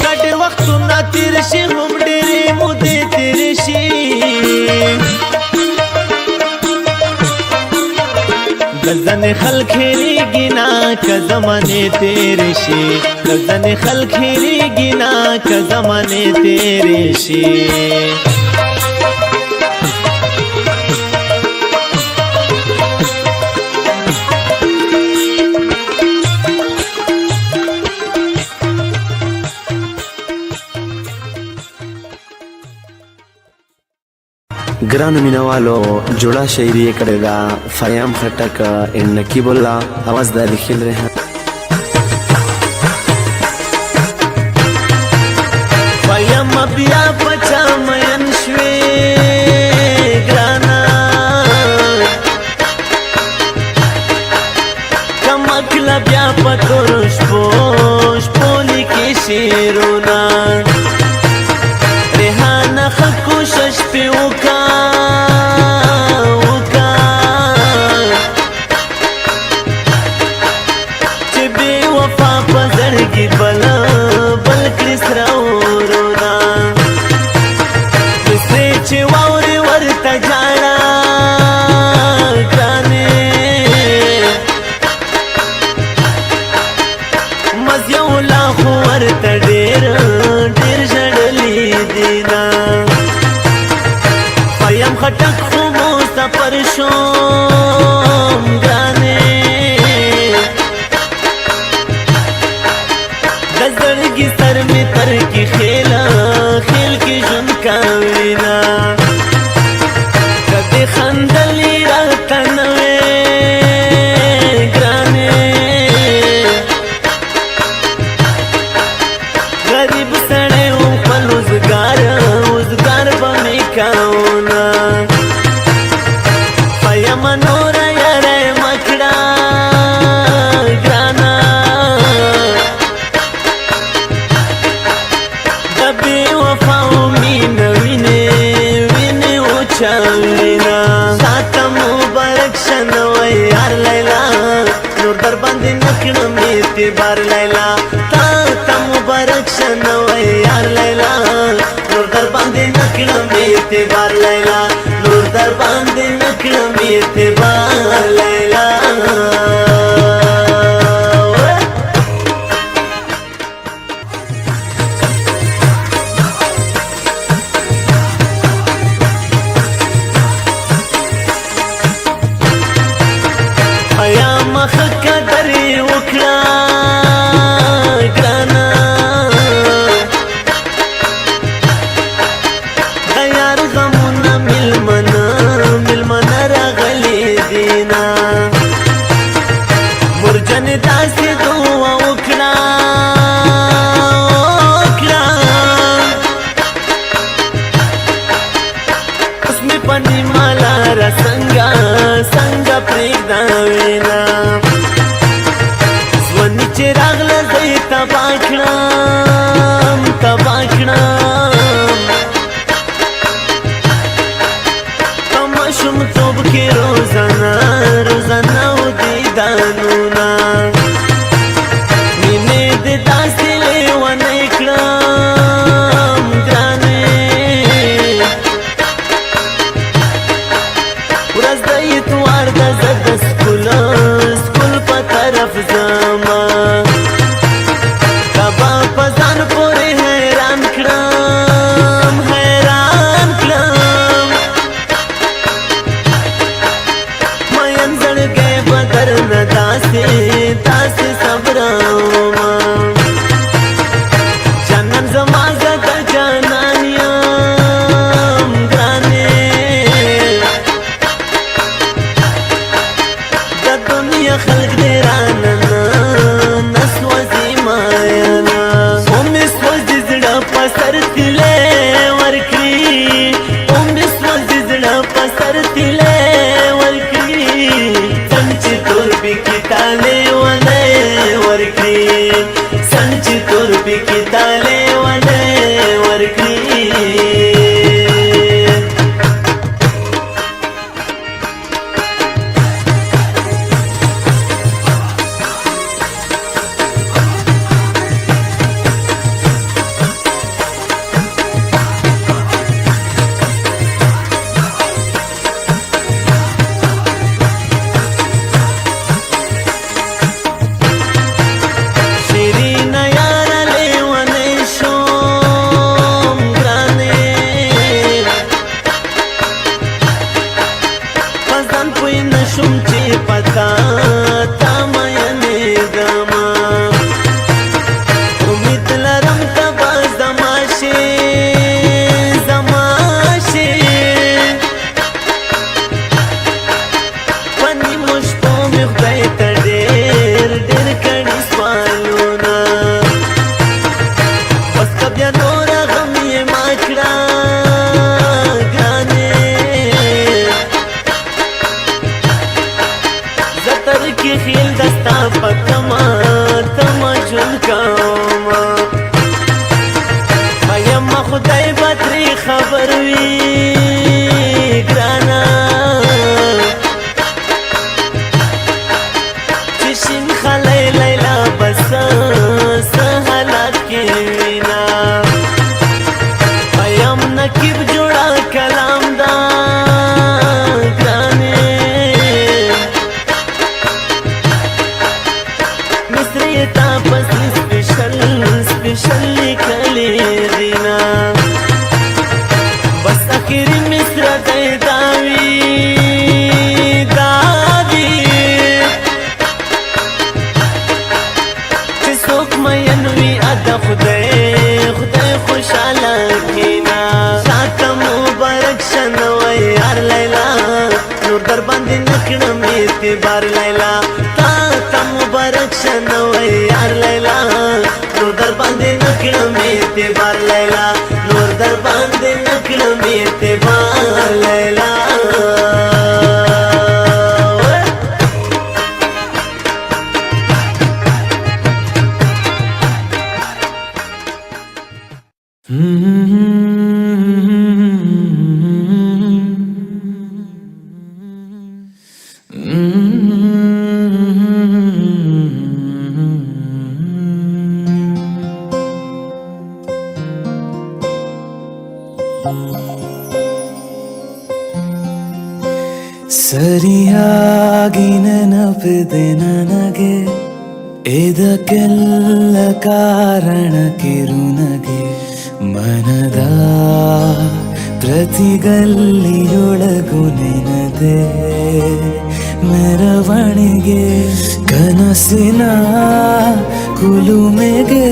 که ډېر وختونه تېر شي هم ډېرې مودې تېرې شي د ځنې خلک هېرېږي نه که زمانې تېرې شي د ځنې خلک هېرېږي نه که زمانې تېرې شي ګرانو مینوالو جوړه شاعري یې کړې ده فیام خټک ان نقیب الله आवाज د لیکل ریحان فیم بیا پچا مین شوې ګرانا کمکله بیا په تورو شپو شپو لیکي شعرونه ریحانه ښه کوشش پې وکړه بل کړي سره ورونه پسې چې واورې ورته جاړه ګرانې مزیه ولا خو ورته ډېر ډېر ژړلي دي نه فیم خټک خو مو سفر شوم ګرانې د زړګي سر مې تر کې خیله خیل کې ژوند کاوینا کدې خندلې راته نه وې ګرانې غریب سړی و خپل روزګار به مې کاونه فیم نوره یاره مه کړه ګرانه ساته مبارک شنوی یار لیلا نور در باندې نکړم اعتبار لیلا تا مبارک شنوی یار لیلا نور در باندې نکړم اعتبار لیلا نور در باندې نکړم اعتبار لیلا مخ قدر وکړه ګرانه د یار غمونه ملمنه راغلي ಪನಿ ಮಲಾರ ಸಂಗ ಸಂಗ ಪ್ರೀತಾವೇನಾ स्वनी चिरागला जाई तबाखणाम तमाशुम तोब के रोजाना रोजाना उदी दानुना मीने दे दासिले वनेकणाम ग्राने उराज दाई तुवार दा जद school pa taraf zama taba pazan pore हैरान kram mayan zad gaye badar na daase sabrama janan zamaza da jananiyam grane da dunya khalq बार लैला ता मुबारक शनवै यार लैला नूर दर बांधे नकड़ में ते बार लैला नूर दर बांधे नकड़ में ते बार लैला ಸರಿಯಾಗಿ ನೆನಪಿದೆ ನನಗೆ ಇದಕ್ಕೆಲ್ಲ ಕಾರಣ ಕಿರುನಗೆ ಮನದ ಪ್ರತಿಗಲ್ಲಿಯೊಳಗು ನೆನದೆ ಮೆರವಣಿಗೆ ಕನಸಿನ ಕುಲುಮೆಗೆ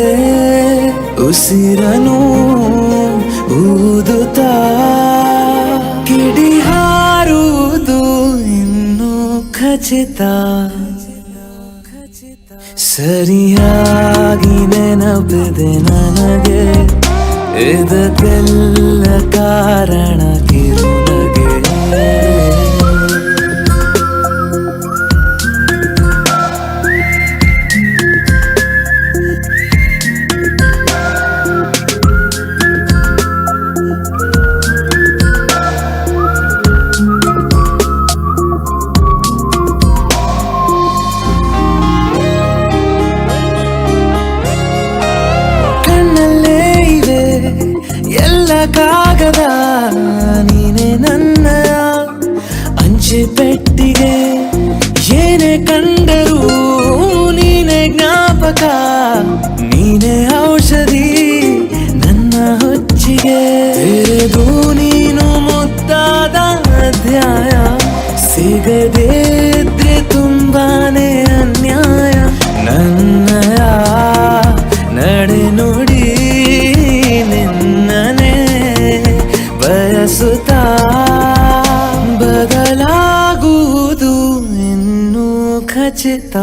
ಉಸಿರನು ಊದುತ್ತಾ ಕಿಡಿಹಾರುವುದು ಇನ್ನು ಖಚಿತ ಸರಿಯಾಗಿ ನೆನಪಿದೆ ನನಗೆ ಇದಕ್ಕೆಲ್ಲ ಕಾರಣ ಕಿರುನಗೆ ಮುಚ್ಚಿ ಪೆಟ್ಟಿಗೆ ಏನೇ ಕಂಡರೂ ನೀನೇ ಜ್ಞಾಪಕ, ನೀನೇ ಔಷಧಿ ನನ್ನ ಹುಚ್ಚಿಗೆ. ತೆರೆದು ನೀನು ಮುದ್ದಾದ ಅಧ್ಯಾಯ, ಸಿಗದೇ ಇದ್ರೆ ತುಂಬಾನೇ ಅನ್ಯಾಯ. ನನ್ನಯ ನಡೆ ನುಡಿ ನಿನ್ನನೆ ಬಯಸುತ್ತಾ, ಬದಲಾಗುವುದು ಇನ್ನೂ ಖಚಿತ.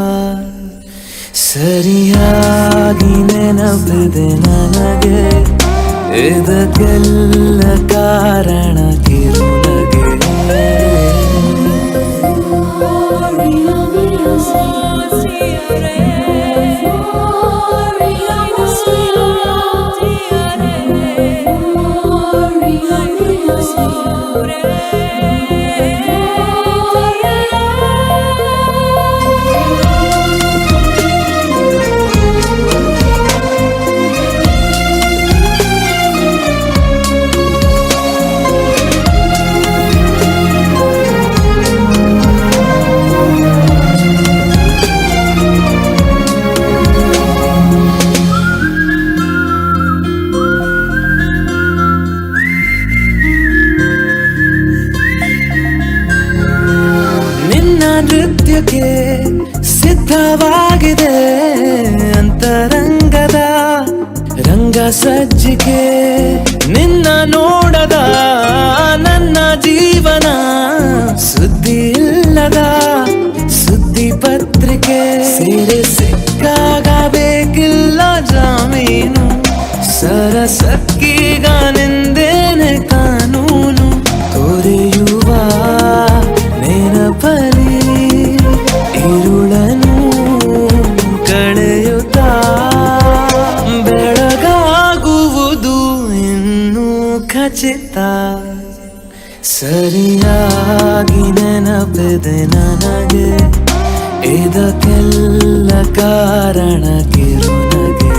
ಸರಿಯಾಗಿ ನೆನಪಿದೆ ನನಗೆ, ಇದಕ್ಕೆಲ್ಲ ಕಾರಣ ಕಿರುನಗೆ. ನೃತ್ಯಕ್ಕೆ ಸಿದ್ಧವಾಗಿದೆ ಅಂತರಂಗದ ರಂಗ ಸಜ್ಜಿಕೆ. ನಿನ್ನ ನೋಡದ ನನ್ನ ಜೀವನ ಸುದ್ದಿ ಇಲ್ಲದ ಸುದ್ದಿ ಪತ್ರಿಕೆ. ಸೇರೆ ಸಿಕ್ಕಾಗ ಬೇಕಿಲ್ಲ ಜಾಮೀನು, ಸರಸಕ್ಕೀಗ ನಿಂದೇನೆ ಕಾನೂನು. ತೊರೆಯುವ ನೆನಪಲಿ ഇരുളನು ಕಳೆಯುತ್ತಾ, ಬೆಳಗಾಗುವುದು ಇನ್ನೂ ಖಚಿತ. ಸರಿಯಾಗಿ ನೆನಪಿದೆ ನನಗೆ, ಇದಕ್ಕೆಲ್ಲ ಕಾರಣ ಕಿರುನಗೆ.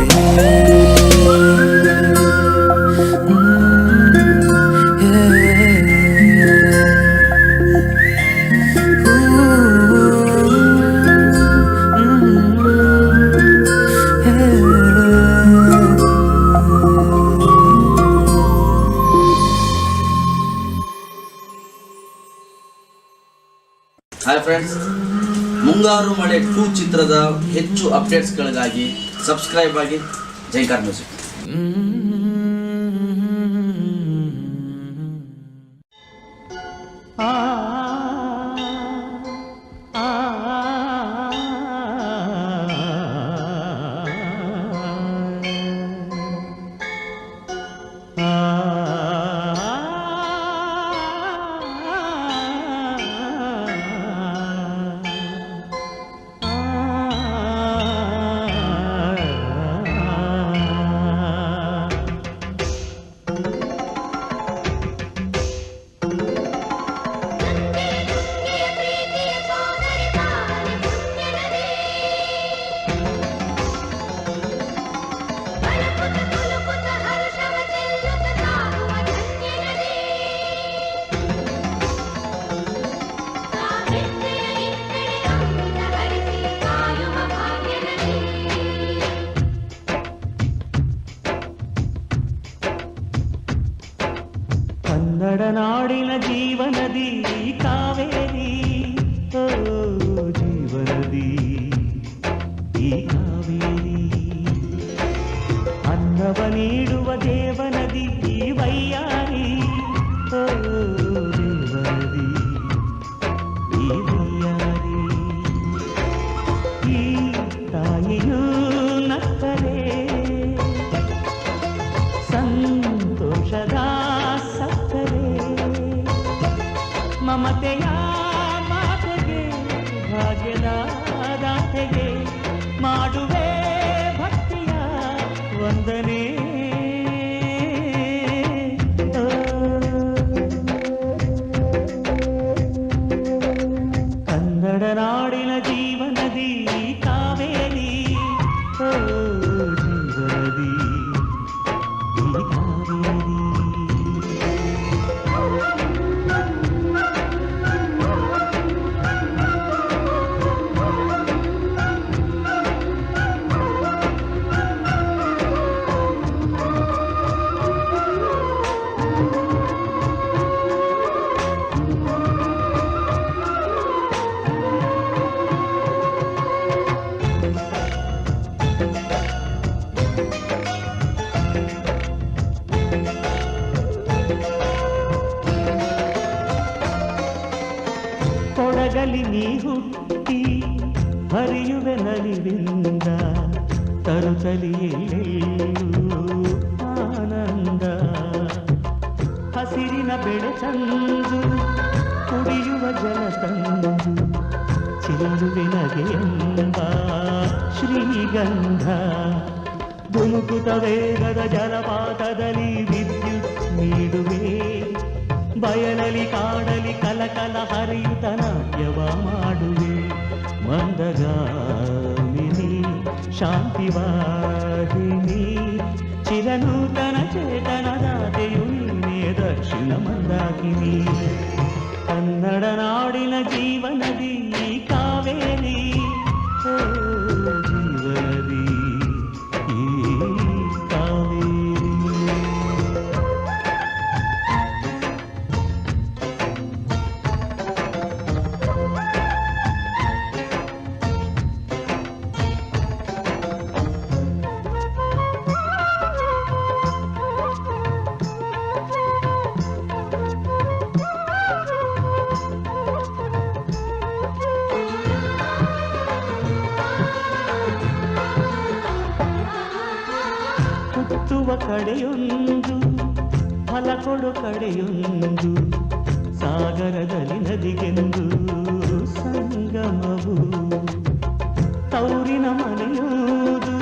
ಹಾಯ್ ಫ್ರೆಂಡ್ಸ್, ಮುಂಗಾರು ಮಳೆ 2 ಚಿತ್ರದ ಹೆಚ್ಚು ಅಪ್ಡೇಟ್ಸ್ಗಳಿಗಾಗಿ ಸಬ್ಸ್ಕ್ರೈಬ್ ಆಗಿ ಜೈಕಾರ್ ಮ್ಯೂಸಿಕ್. ಕನ್ನಡ ನಾಡಿನ ಜೀವನದಿ ಕಾವೇರಿ, ಓ ಜೀವನದಿ ಈ ಕಾವೇರಿ. ಅನ್ನವ ನೀಡುವ ದೇವನದಿ ಈ ವೈಯಾರಿ, ಓ ದೇವನದಿ ಈ ವೈಯಾರಿ. ಈ ತಾಯಿಯೂ ನಕ್ಕರೆ ಸಂತೋಷದ ಮಮತೆಯ ಮಾತೆಗೆ ಭಾಗ್ಯದ ದಾತೆಗೆ ಮಾಡುವೆ ಭಕ್ತಿಯ ವಂದನೆ. ಕನ್ನಡ ನಾಡಿನ ಜೀವನದಿ ಕಾವೇರಿ, ಓ ಜೀವನದಿ ಈ ಕಾವೇರಿ. ಕೊಡಗಲಿ ನೀ ಹುಟ್ಟಿ ಹರಿಯುವೆ ನಲಿವಿಂದ ತರುತ್ತಲಿ ಎಲ್ಲೆಲ್ಲೂ ಆನಂದ. ಹಸಿರಿನ ಬೆಳೆ ತಂದು ಕುಡಿಯುವ ಜಲ ತಂದು ಚಿಲುವೆ ನಗೆಯೆಂಬ ಶ್ರೀಗಂಧ. ಧುಮುಕುತ ವೇಗದ ಜಲಪಾತದಲ್ಲಿ ವಿದ್ಯುತ್ ನೀಡುವೆ, ಬಯಲಲಿ ಕಾಡಲಿ ಕಲಕಲ ಹರಿಯುತ ನಾಟ್ಯವ ಮಾಡುವೆ. ಮಂದಗಾಮಿನಿ ಶಾಂತಿವಾಹಿನಿ ಚಿರನೂತನ ಚೇತನದಾತೆಯು ನೀನೇ ದಕ್ಷಿಣ ಮಂದಾಕಿನಿ. ಕನ್ನಡ ನಾಡಿನ ಜೀವನದಿ ಕಾವೇರಿ, ಓ ಜೀವನದಿ ಈ ಕಾವೇರಿ. ಹುಟ್ಟುವ ಕಡೆಯೊಂದು ಫಲ ಕೊಡು ಕಡೆಯೊಂದು, ಸಾಗರದಲ್ಲಿ ನದಿಗೆಂದು ಸಂಗಮವು. ತೌರಿನ ಮನೆಯುವುದು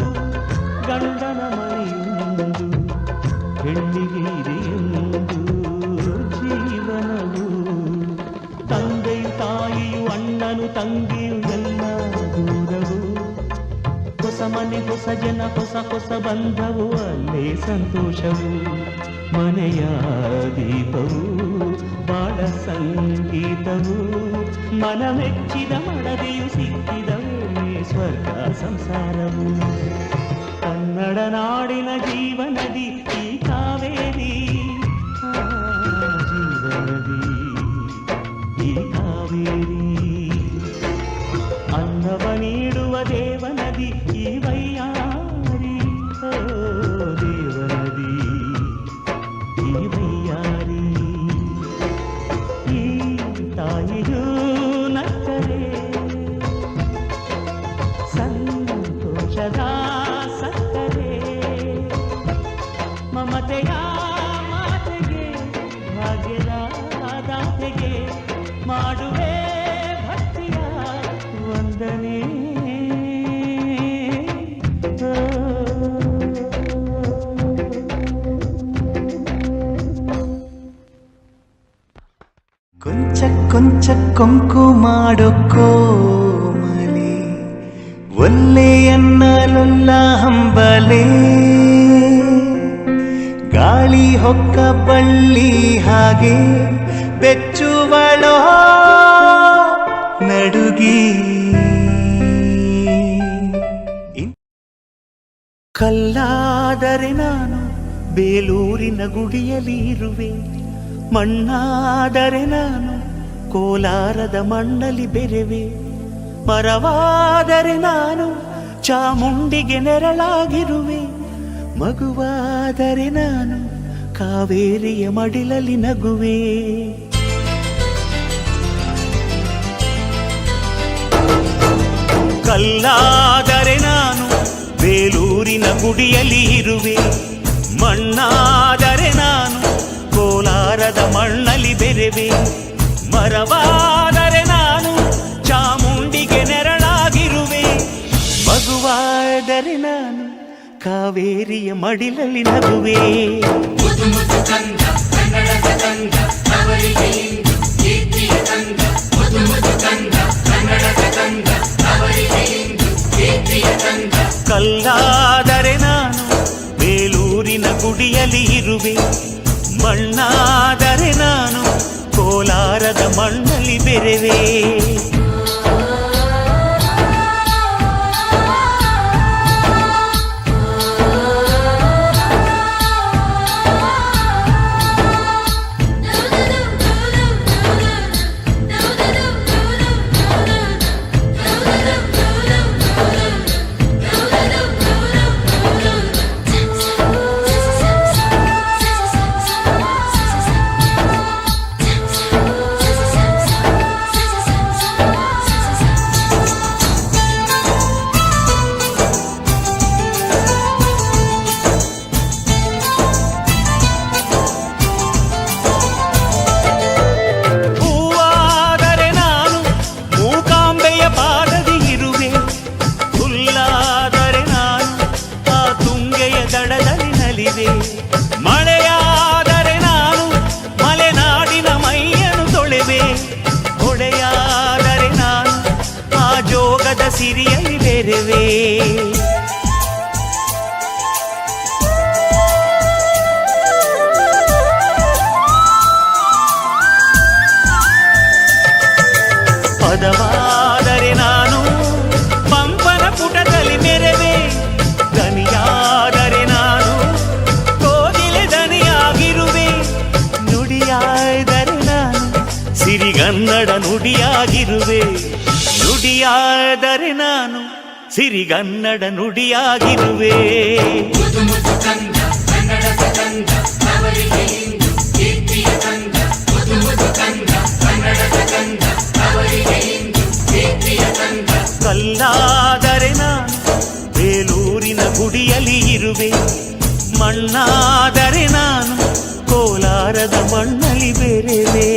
ಗಂಡನ ಮನೆಯೊಂದು, ಹೆಣ್ಣಿಗೆ ಇದೆಯೊಂದು ಜೀವನವು. ತಂದೆಯು ತಾಯಿಯು ಅಣ್ಣನು ತಂಗಿಯು ಎಲ್ಲ ದೂರವು. ಹೊಸ ಮನೆ ಹೊಸ ಜನ ಹೊಸ ಹೊಸ ಬಂಧವು, ಅಲ್ಲೇ ಸಂತೋಷವು. ಮನೆಯ ದೀಪವು ಬಾಳ ಸಂಗೀತವು, ಮನ ಮೆಚ್ಚಿದ ಮಡದೆಯು ಸಿಕ್ಕಿದವೇ ಸ್ವರ್ಗ ಸಂಸಾರವು. ಕನ್ನಡ ನಾಡಿನ ಜೀವನದಿ ಈ ಕಾವೇರಿ, ಜೀವನದಿ ಈ ಕಾವೇರಿ. ಅನ್ನವ ನೀಡುವ ದೇವನದಿ ಈ ವೈಯಾರಿ, ಓ ದೇವನದಿ ಈ ವೈಯಾರಿ. ಈ ತಾಯಿಯೂ ನಕ್ಕರೆ ಸಂತೋಷದ ಸಕ್ಕರೆ, ಮಮತೆಯ ಮಾತೆಗೆ ಭಾಗ್ಯದ ದಾತೆಗೆ ಮಾಡುವೆ ಭಕ್ತಿಯ ವಂದನೆ. ಕೊಂಚ ಕೊಂಚ ಕೊಂಕು ಮಾಡೋ ಕೋಮಲೆ, ಒಲ್ಲೆಯನ್ನಲೊಲ್ಲ ಹಂಬಲೆ. ಗಾಳಿ ಹೊಕ್ಕ ಬಳ್ಳಿ ಹಾಗೆ ಬೆಚ್ಚುವಳೋ ನಡುಗಿ. ಕಲ್ಲಾದರೆ ನಾನು ಬೇಲೂರಿನ ಗುಡಿಯಲ್ಲಿ ಇರುವೆ, ಮಣ್ಣಾದರೆ ನಾನು ಕೋಲಾರದ ಮಣ್ಣಲ್ಲಿ ಬೆರೆವೆ. ಮರವಾದರೆ ನಾನು ಚಾಮುಂಡಿಗೆ ನೆರಳಾಗಿರುವೆ, ಮಗುವಾದರೆ ನಾನು ಕಾವೇರಿಯ ಮಡಿಲಲ್ಲಿ ನಗುವೆ. ಕಲ್ಲಾದರೆ ನಾನು ಬೇಲೂರಿನ ಗುಡಿಯಲ್ಲಿ ಇರುವೆ, ಮಣ್ಣಾದರೆ ನಾನು ಕೋಲಾರದ ಮಣ್ಣಲ್ಲಿ ಬೆರೆವೆ. ಮರವಾದರೆ ನಾನು ಚಾಮುಂಡಿಗೆ ನೆರಳಾಗಿರುವೆ, ಮಗುವಾದರೆ ನಾನು ಕಾವೇರಿಯ ಮಡಿಲಲ್ಲಿ ನಗುವೆ. ಕಲ್ಲಾದರೆ ನಾನು ಬೇಲೂರಿನ ಗುಡಿಯಲ್ಲಿ ಇರುವೆ, ಮಣ್ಣಾದರೆ ನಾನು ಕೋಲಾರದ ಮಣ್ಣಲ್ಲಿ ಬೆರೆವೆ. ಸಿರಿಯಲ್ಲಿ ಬೆರೆವೆ. ಪದವಾದರೆ ನಾನು ಪಂಪನ ಪುಟದಲ್ಲಿ ಮೆರೆವೆ, ದನಿಯಾದರೆ ನಾನು ಕೋಗಿಲೆ ದನಿಯಾಗಿರುವೆ. ನುಡಿಯಾದರೆ ನಾನು ಸಿರಿಗನ್ನಡ ನುಡಿಯಾಗಿರುವೆ, ನುಡಿಯಾದರೆ ನಾನು ಸಿರಿಗನ್ನಡ ನುಡಿಯಾಗಿರುವೆ. ಕಲ್ಲಾದರೆ ನಾನು ಬೇಲೂರಿನ ಗುಡಿಯಲ್ಲಿ ಇರುವೆ, ಮಣ್ಣಾದರೆ ನಾನು ಕೋಲಾರದ ಮಣ್ಣಲ್ಲಿ ಬೆರೆವೆ.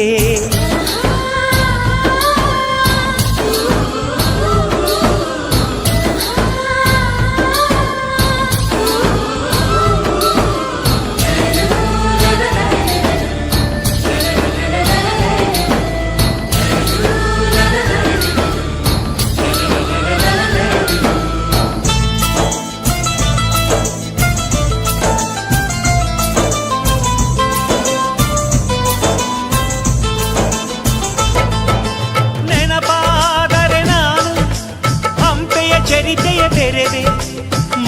ಚರಿತೆಯ ತೆರೆವೆ,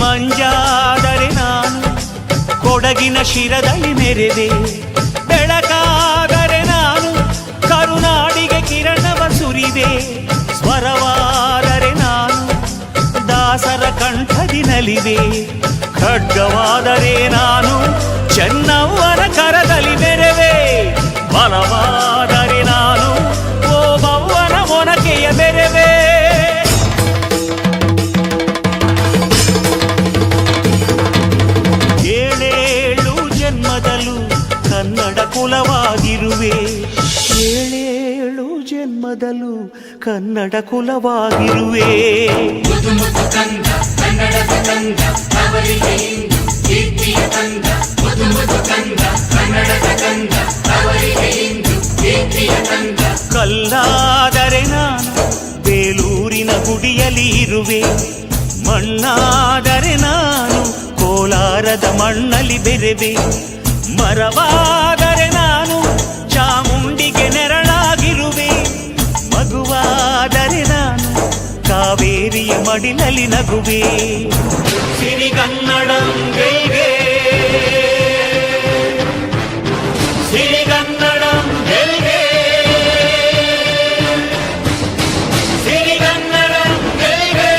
ಮಂಜಾದರೆ ನಾನು ಕೊಡಗಿನ ಶಿರದಲ್ಲಿ ಮೆರೆವೆ. ಬೆಳಕಾದರೆ ನಾನು ಕರುನಾಡಿಗೆ ಕಿರಣವ ಸುರಿವೆ, ಸ್ವರವಾದರೆ ನಾನು ದಾಸರ ಕಂಠದಿ ನಲಿವೆ. ಖಡ್ಗವಾದರೆ ನಾನು ಚೆನ್ನವ್ವನ ಕರದಲ್ಲಿ ಮೆರೆವೆ, ಬಲವಾದರೆ ನಾನು ಓಬವ್ವನ ಮೊನಕೆಯ ಬೆರೆವೆ. ಕನ್ನಡ ಕುಲವಾಗಿರುವೆ, ಏಳೇಳು ಜನ್ಮದಲ್ಲೂ ಕನ್ನಡ ಕುಲವಾಗಿರುವೆ. ಕಲ್ಲಾದರೆ ನಾನು ಬೇಲೂರಿನ ಗುಡಿಯಲ್ಲಿ ಇರುವೆ, ಮಣ್ಣಾದರೆ ನಾನು ಕೋಲಾರದ ಮಣ್ಣಲ್ಲಿ ಬೆರೆವೆ. ಮರವಾದರೆ ನಾನು ಚಾಮುಂಡಿಗೆ ನೆರಳಾಗಿರುವೆ, ಮಗುವಾದರೆ ನಾನು ಕಾವೇರಿಯ ಮಡಿಲಲ್ಲಿ ನಗುವೆ. ಸಿರಿಗನ್ನಡಂ ಗೆಲ್ಗೆ, ಸಿರಿಗನ್ನಡಂ ಗೆಲ್ಗೆ, ಸಿರಿಗನ್ನಡಂ ಗೆಲ್ಗೆ.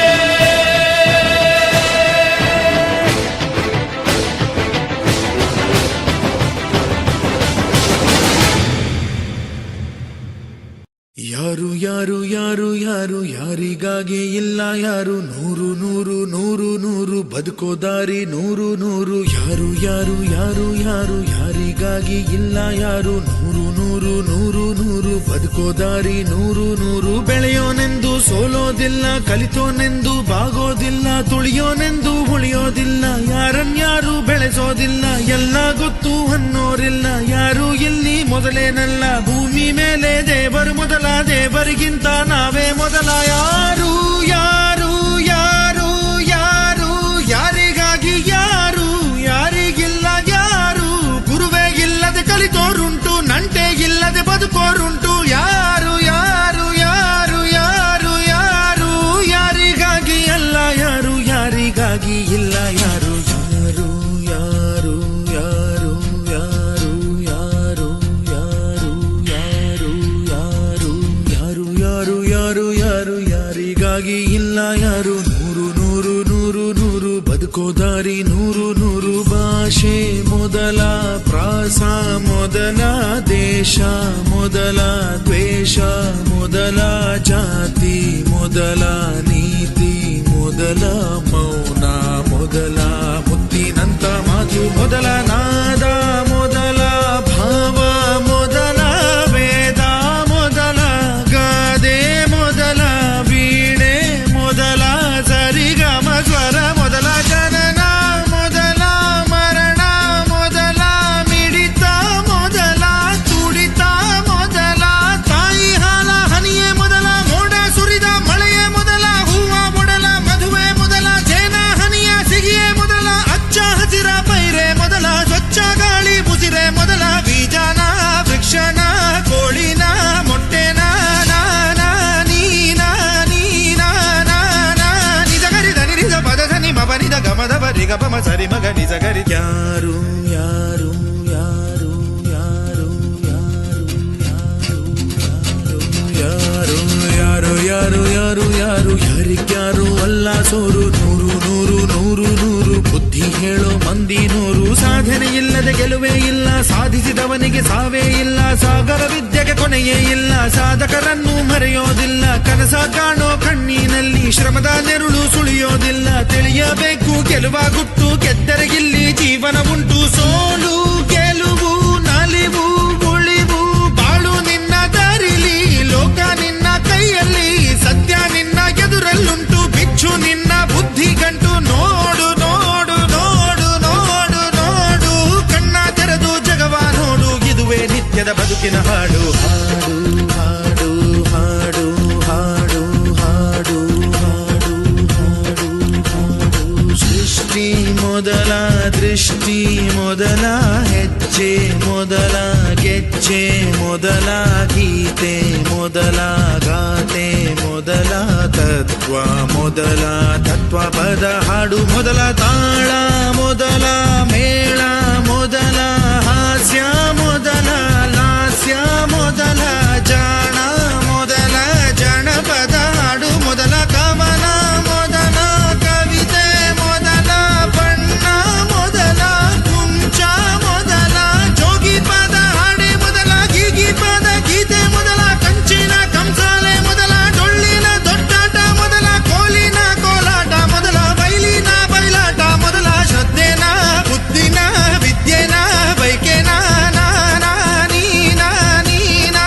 ಯಾರು ಯಾರು ಯಾರು ಯಾರು ಯಾರಿಗಾಗಿ ಇಲ್ಲ ಯಾರು, ನೂರು ನೂರು ನೂರು ನೂರು ಬದುಕೋ ದಾರಿ ನೂರು ನೂರು. ಯಾರು ಯಾರು ಯಾರು ಯಾರು ಯಾರಿಗಾಗಿ ಇಲ್ಲ ಯಾರು, ನೂರು ನೂರು ನೂರು ನೂರು ಬದುಕೋ ದಾರಿ ನೂರು ನೂರು. ಬೆಳೆಯೋನೆಂದು ಸೋಲೋದಿಲ್ಲ, ಕಲಿತೋನೆಂದು ಬಾಗೋದಿಲ್ಲ, ತುಳಿಯೋನೆಂದು ಉಳಿಯೋದಿಲ್ಲ, ಯಾರನ್ಯಾರು ಬೆಳೆಸೋದಿಲ್ಲ, ಎಲ್ಲ ಗೊತ್ತು ಅನ್ನೋರಿಲ್ಲ. ಯಾರು ಇಲ್ಲಿ ಮೊದಲೇನಲ್ಲ, ಭೂಮಿ ಮೇಲೆ ದೇವರು ಮೊದಲ, ದೇವರಿಗಿಂತ ನಾವೇ ಮೊದಲ. ಯಾರು ಯಾರು ಯಾರು ಯಾರು ಯಾರಿಗಾಗಿ ಯಾರು, ಯಾರಿಗಿಲ್ಲ ಯಾರು, ಗುರುವೇ ಇಲ್ಲದೆ ಕಲಿತೋರುಂಟು, ನಂಟೆ ಇಲ್ಲದೆ ಬದುಕೋರುಂಟು. ಯಾರು ಯಾರು ಯಾರು ಯಾರು ಯಾರು ಯಾರಿಗಾಗಿ ಅಲ್ಲ ಯಾರು, ಯಾರಿಗಾಗಿ ಇಲ್ಲ ಯಾರು. ಯಾರು ಯಾರು ಯಾರು ಯಾರು ಯಾರು ಯಾರು ಯಾರು ಯಾರು ಯಾರು ಯಾರು ಯಾರು ಯಾರು ಯಾರಿಗಾಗಿ ಇಲ್ಲ ಯಾರು, ನೂರು ನೂರು ನೂರು ನೂರು ಬದುಕೋ ದಾರಿ ನೂರು ನೂರು. ಭಾಷೆ ಮೊದಲ, ಪ್ರಾಸ ಮೊದಲ, ದೇಶ ಮೊದಲ, ದ್ವೇಷ ಮೊದಲ, ಜಾತಿ ಮೊದಲ, ನೀತಿ ಮೊದಲ, ಮೌನ ಮೊದಲ, ಮುತ್ತಿನಂತ ಮಾತು ಮೊದಲ, ನಾದ ಮೊದಲ, ಭಾವ ಮೊದಲ, ವೇದ ಮೊದಲ, ಗಾದೆ ಮೊದಲ, ವೀಣೆ ಮೊದಲ, ಸರಿಗಮ ಸ್ವರ ಮೊದಲ, ಜನನ ಮೊದಲ, ಮರಣ ಮೊದಲ, ಮಿಡಿತ ಮೊದಲ, ತುಡಿತ ಮೊದಲ, ತಾಯಿ ಗ ಪ ಮ ಸರಿ ಮಗ ನಿಜ ಗರಿ ಯಾರು ಯಾರು ಯಾರು ಯಾರು ಯಾರು ಯಾರು ಯಾರು ಯಾರು ಯಾರು ಯಾರಿಗ್ಯಾರು ಅಲ್ಲ ಸೋರು ನೂರು ನೂರು ನೂರು ನೂರು ಬುದ್ಧಿ ಹೇಳೋ ಮಂದಿ ನೂರು ಸಾಧನೆ ಇಲ್ಲದೆ ಗೆಲುವೇ ಇಲ್ಲ ಸಾಧಿಸಿದವನಿಗೆ ಸಾವೇ ಇಲ್ಲ ಸಾಗರ ವಿದ್ಯೆಗೆ ಕೊನೆಯೇ ಇಲ್ಲ ಸಾಧಕರನ್ನು ಮರೆಯೋದಿಲ್ಲ ಕನಸ ಕಾಣೋ ಕಣ್ಣಿನಲ್ಲಿ ಶ್ರಮದ ನೆರುಳು ಸುಳಿಯೋದಿಲ್ಲ ತಿಳಿಯಬೇಕು ಗೆಲುವ ಗುಟ್ಟು ಗೆದ್ದರೆ ಇಲ್ಲಿ ಜೀವನ ಉಂಟು ಸೋಲು ಗೆಲುವು ನಲಿವು ಉಳಿವು ಬಾಳು ನಿನ್ನ ದಾರಿಲಿ ಲೋಕ ನಿನ್ನ ಕೈಯಲ್ಲಿ ಸತ್ಯ ನಿನ್ನ ಎದುರಲ್ಲುಂಟು ಬಿಚ್ಚು ನಿನ್ನ ಬುದ್ಧಿ ಗಂಟು ನೋಡು ನೋಡು ನೋಡು ನೋಡು ನೋಡು ಕಣ್ಣ ತೆರೆದು ಜಗವ ನೋಡು ಇದುವೇ ನಿತ್ಯದ ಬದುಕಿನ ಹಾಡು ಹಾಡು ಹಾಡು ಹಾಡು ಹಾಡು ಹಾಡು ಹಾಡು ಹಾಡು ಸೃಷ್ಟಿ ಮೊದಲ ದೃಷ್ಟಿ ಮೊದಲ ಹೆಜ್ಜೆ ಮೊದಲ ಗೆಜ್ಜೆ ಮೊದಲ ಗೀತೆ ಮೊದಲ ಗಾತೆ ಮೊದಲ ತತ್ವ ಮೊದಲ ತತ್ವ ಪದ ಹಾಡು ಮೊದಲ ತಾಳ ಮೊದಲ ಮೇಳ ಮೊದಲ ಹಾಸ್ಯ ಮೊದಲ ಲಾಸ್ಯ ಮೊದಲ ಜಾಣ ಮೊದಲ ಜನಪದ ಹಾಡು ಮೊದಲ ಕವನ ಮೊದಲ ಕವಿತೆ ಮೊದಲ ಬಣ್ಣ ಮೊದಲ ಕುಂಚ ಮೊದಲ ಜೋಗಿ ಪದ ಹಾಡೆ ಮೊದಲ ಗೀಗಿ ಪದ ಗೀತೆ ಮೊದಲ ಕಂಚಿನ ಕಂಸಾಲೆ ಮೊದಲ ಡೊಳ್ಳಿನ ದೊಡ್ಡಾಟ ಮೊದಲ ಕೋಲಿನ ಕೋಲಾಟ ಮೊದಲ ಬೈಲಿನ ಬಯಲಾಟ ಮೊದಲ ಶ್ರದ್ಧೆನ ಬುದ್ಧಿನ ವಿದ್ಯೆನ ಬೈಕೆನ ನೀನ ನೀನ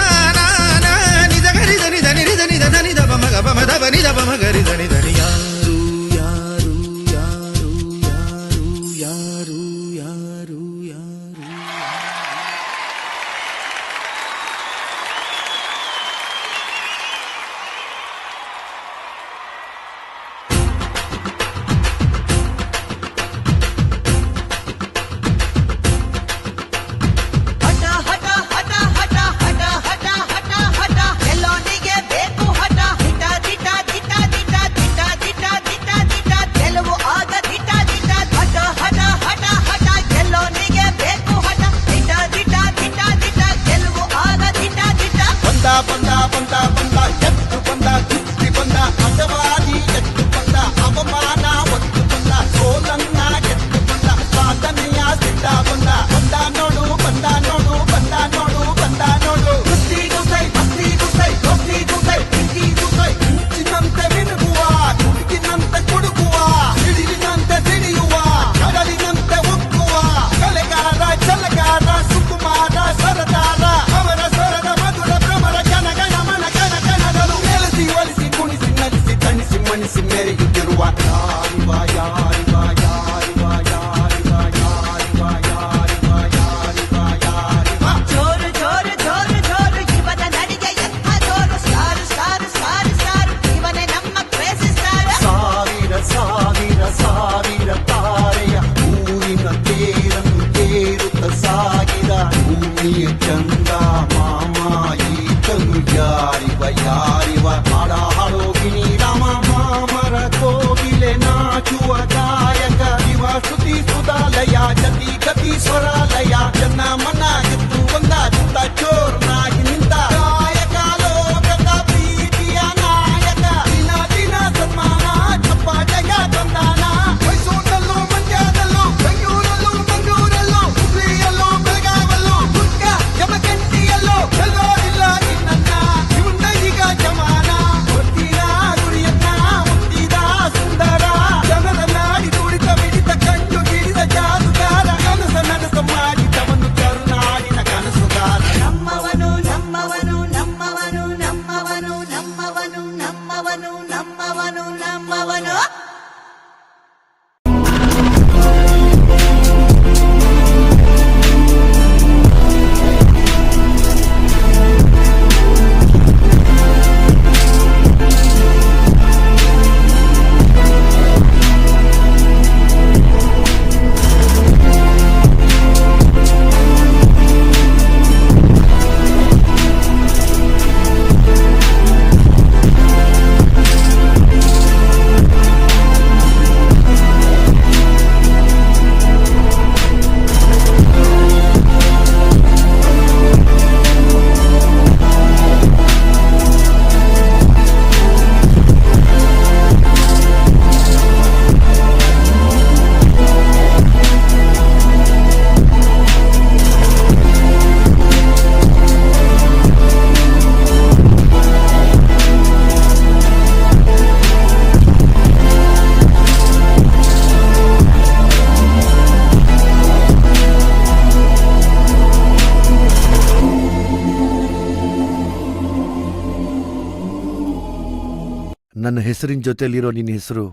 ನನ್ನ ಹೆಸರಿನ ಜೊತೆಲಿರೋ ನಿನ್ನ ಹೆಸರು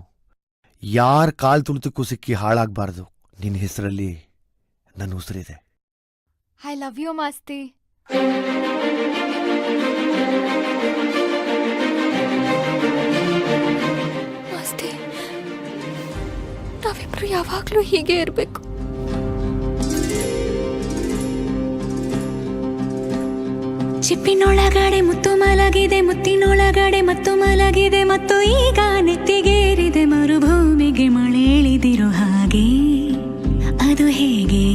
ಯಾರ ಕಾಲ್ ತುಳಿತಕ್ಕೂ ಸಿಕ್ಕಿ ಹಾಳಾಗಬಾರ್ದು. ನಿನ್ನ ಹೆಸರಲ್ಲಿ ನನ್ನ ಉಸಿರಿದೆ. I love you Masti. Masti, ನಾವಿಬ್ರು ಯಾವಾಗ್ಲೂ ಹೀಗೆ ಇರಬೇಕು. ಚಿಪ್ಪಿನೊಳಗಡೆ ಮುತ್ತು ಮಲಗಿದೆ, ಮುತ್ತಿನೊಳಗಡೆ ಮತ್ತು ಮಲಗಿದೆ, ಮತ್ತು ಈಗ ನೆತ್ತಿಗೇರಿದೆ ಮರುಭೂಮಿಗೆ ಮಳೆ ಇಳಿದಿರೋ ಹಾಗೆ. ಅದು ಹೇಗೆ?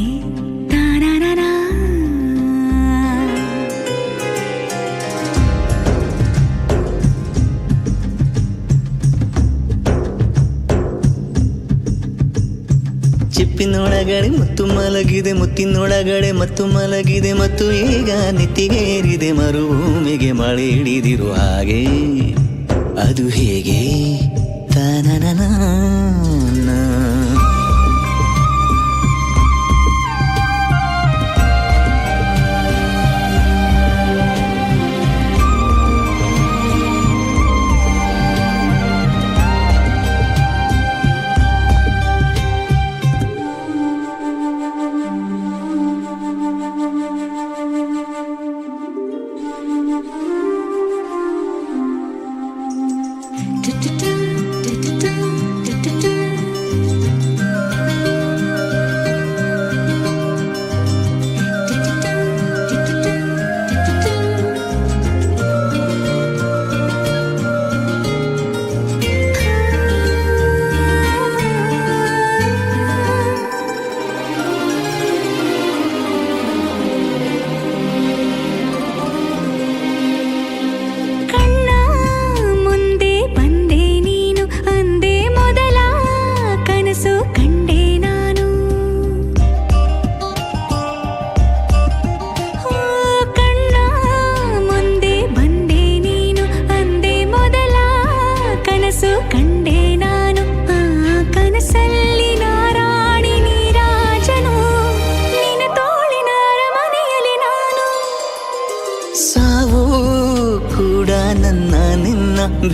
ತಾನಾನಾ ಚಿಪ್ಪಿನೊಳಗಡೆ ಮುತ್ತು ಮಲಗಿದೆ, ಮುತ್ತಿನೊಳಗಡೆ ಮತ್ತು ಮಲಗಿದೆ, ಮತ್ತು ಈಗ ನೆತ್ತಿಗೇರಿದೆ ಮರುಭೂಮಿಗೆ ಮಳೆ ಹಿಡಿದಿರೋ ಹಾಗೆ. ಅದು ಹೇಗೆ? ತಾನನನಾ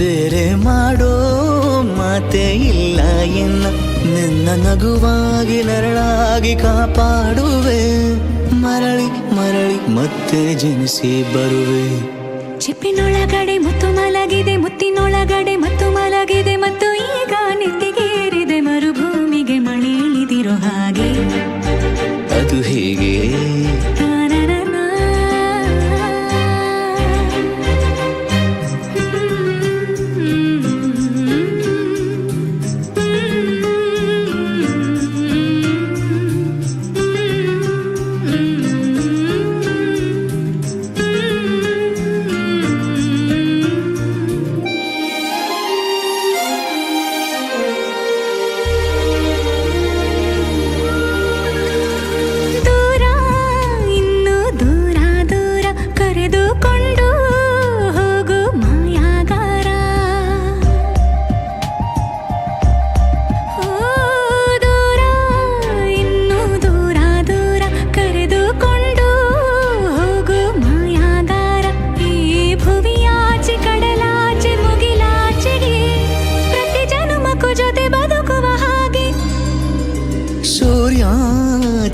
ಬೇರೆ ಮಾಡೋ ಮಾತೆ ಇಲ್ಲ ಎನ್ನ. ನಿನ್ನ ನಗುವಾಗಿ ನರಳಾಗಿ ಕಾಪಾಡುವೆ, ಮರಳಿ ಮರಳಿ ಮತ್ತೆ ಜನಿಸಿ ಬರುವೆ. ಚಿಪ್ಪಿನೊಳಗಡೆ ಮುತ್ತು ಮಲಗಿದೆ, ಮುತ್ತಿನೊಳಗಡೆ ಮತ್ತು ಮಲಗಿದೆ, ಮತ್ತು ಈಗ ನೆತ್ತಿಗೇರಿದೆ ಮರುಭೂಮಿಗೆ ಮಳೆ ಇಳಿದಿರೋ ಹಾಗೆ. ಅದು ಹೇಗೆ?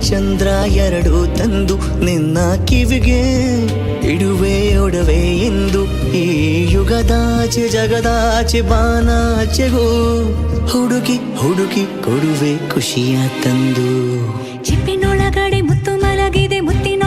ಚಂದ್ರ ಎರಡು ತಂದು ನಿನ್ನ ಕಿವಿಗೆ ಇಡುವೆ ಒಡವೆ ಎಂದು. ಈ ಯುಗದಾಚೆ ಜಗದಾಚೆ ಬಾನಾಚೆಗೂ ಹುಡುಕಿ ಹುಡುಕಿ ಕೊಡುವೆ ಖುಷಿಯ ತಂದು. ಚಿಪ್ಪಿನೊಳಗಡೆ ಮುತ್ತು ಮಲಗಿದೆ, ಮುತ್ತಿನ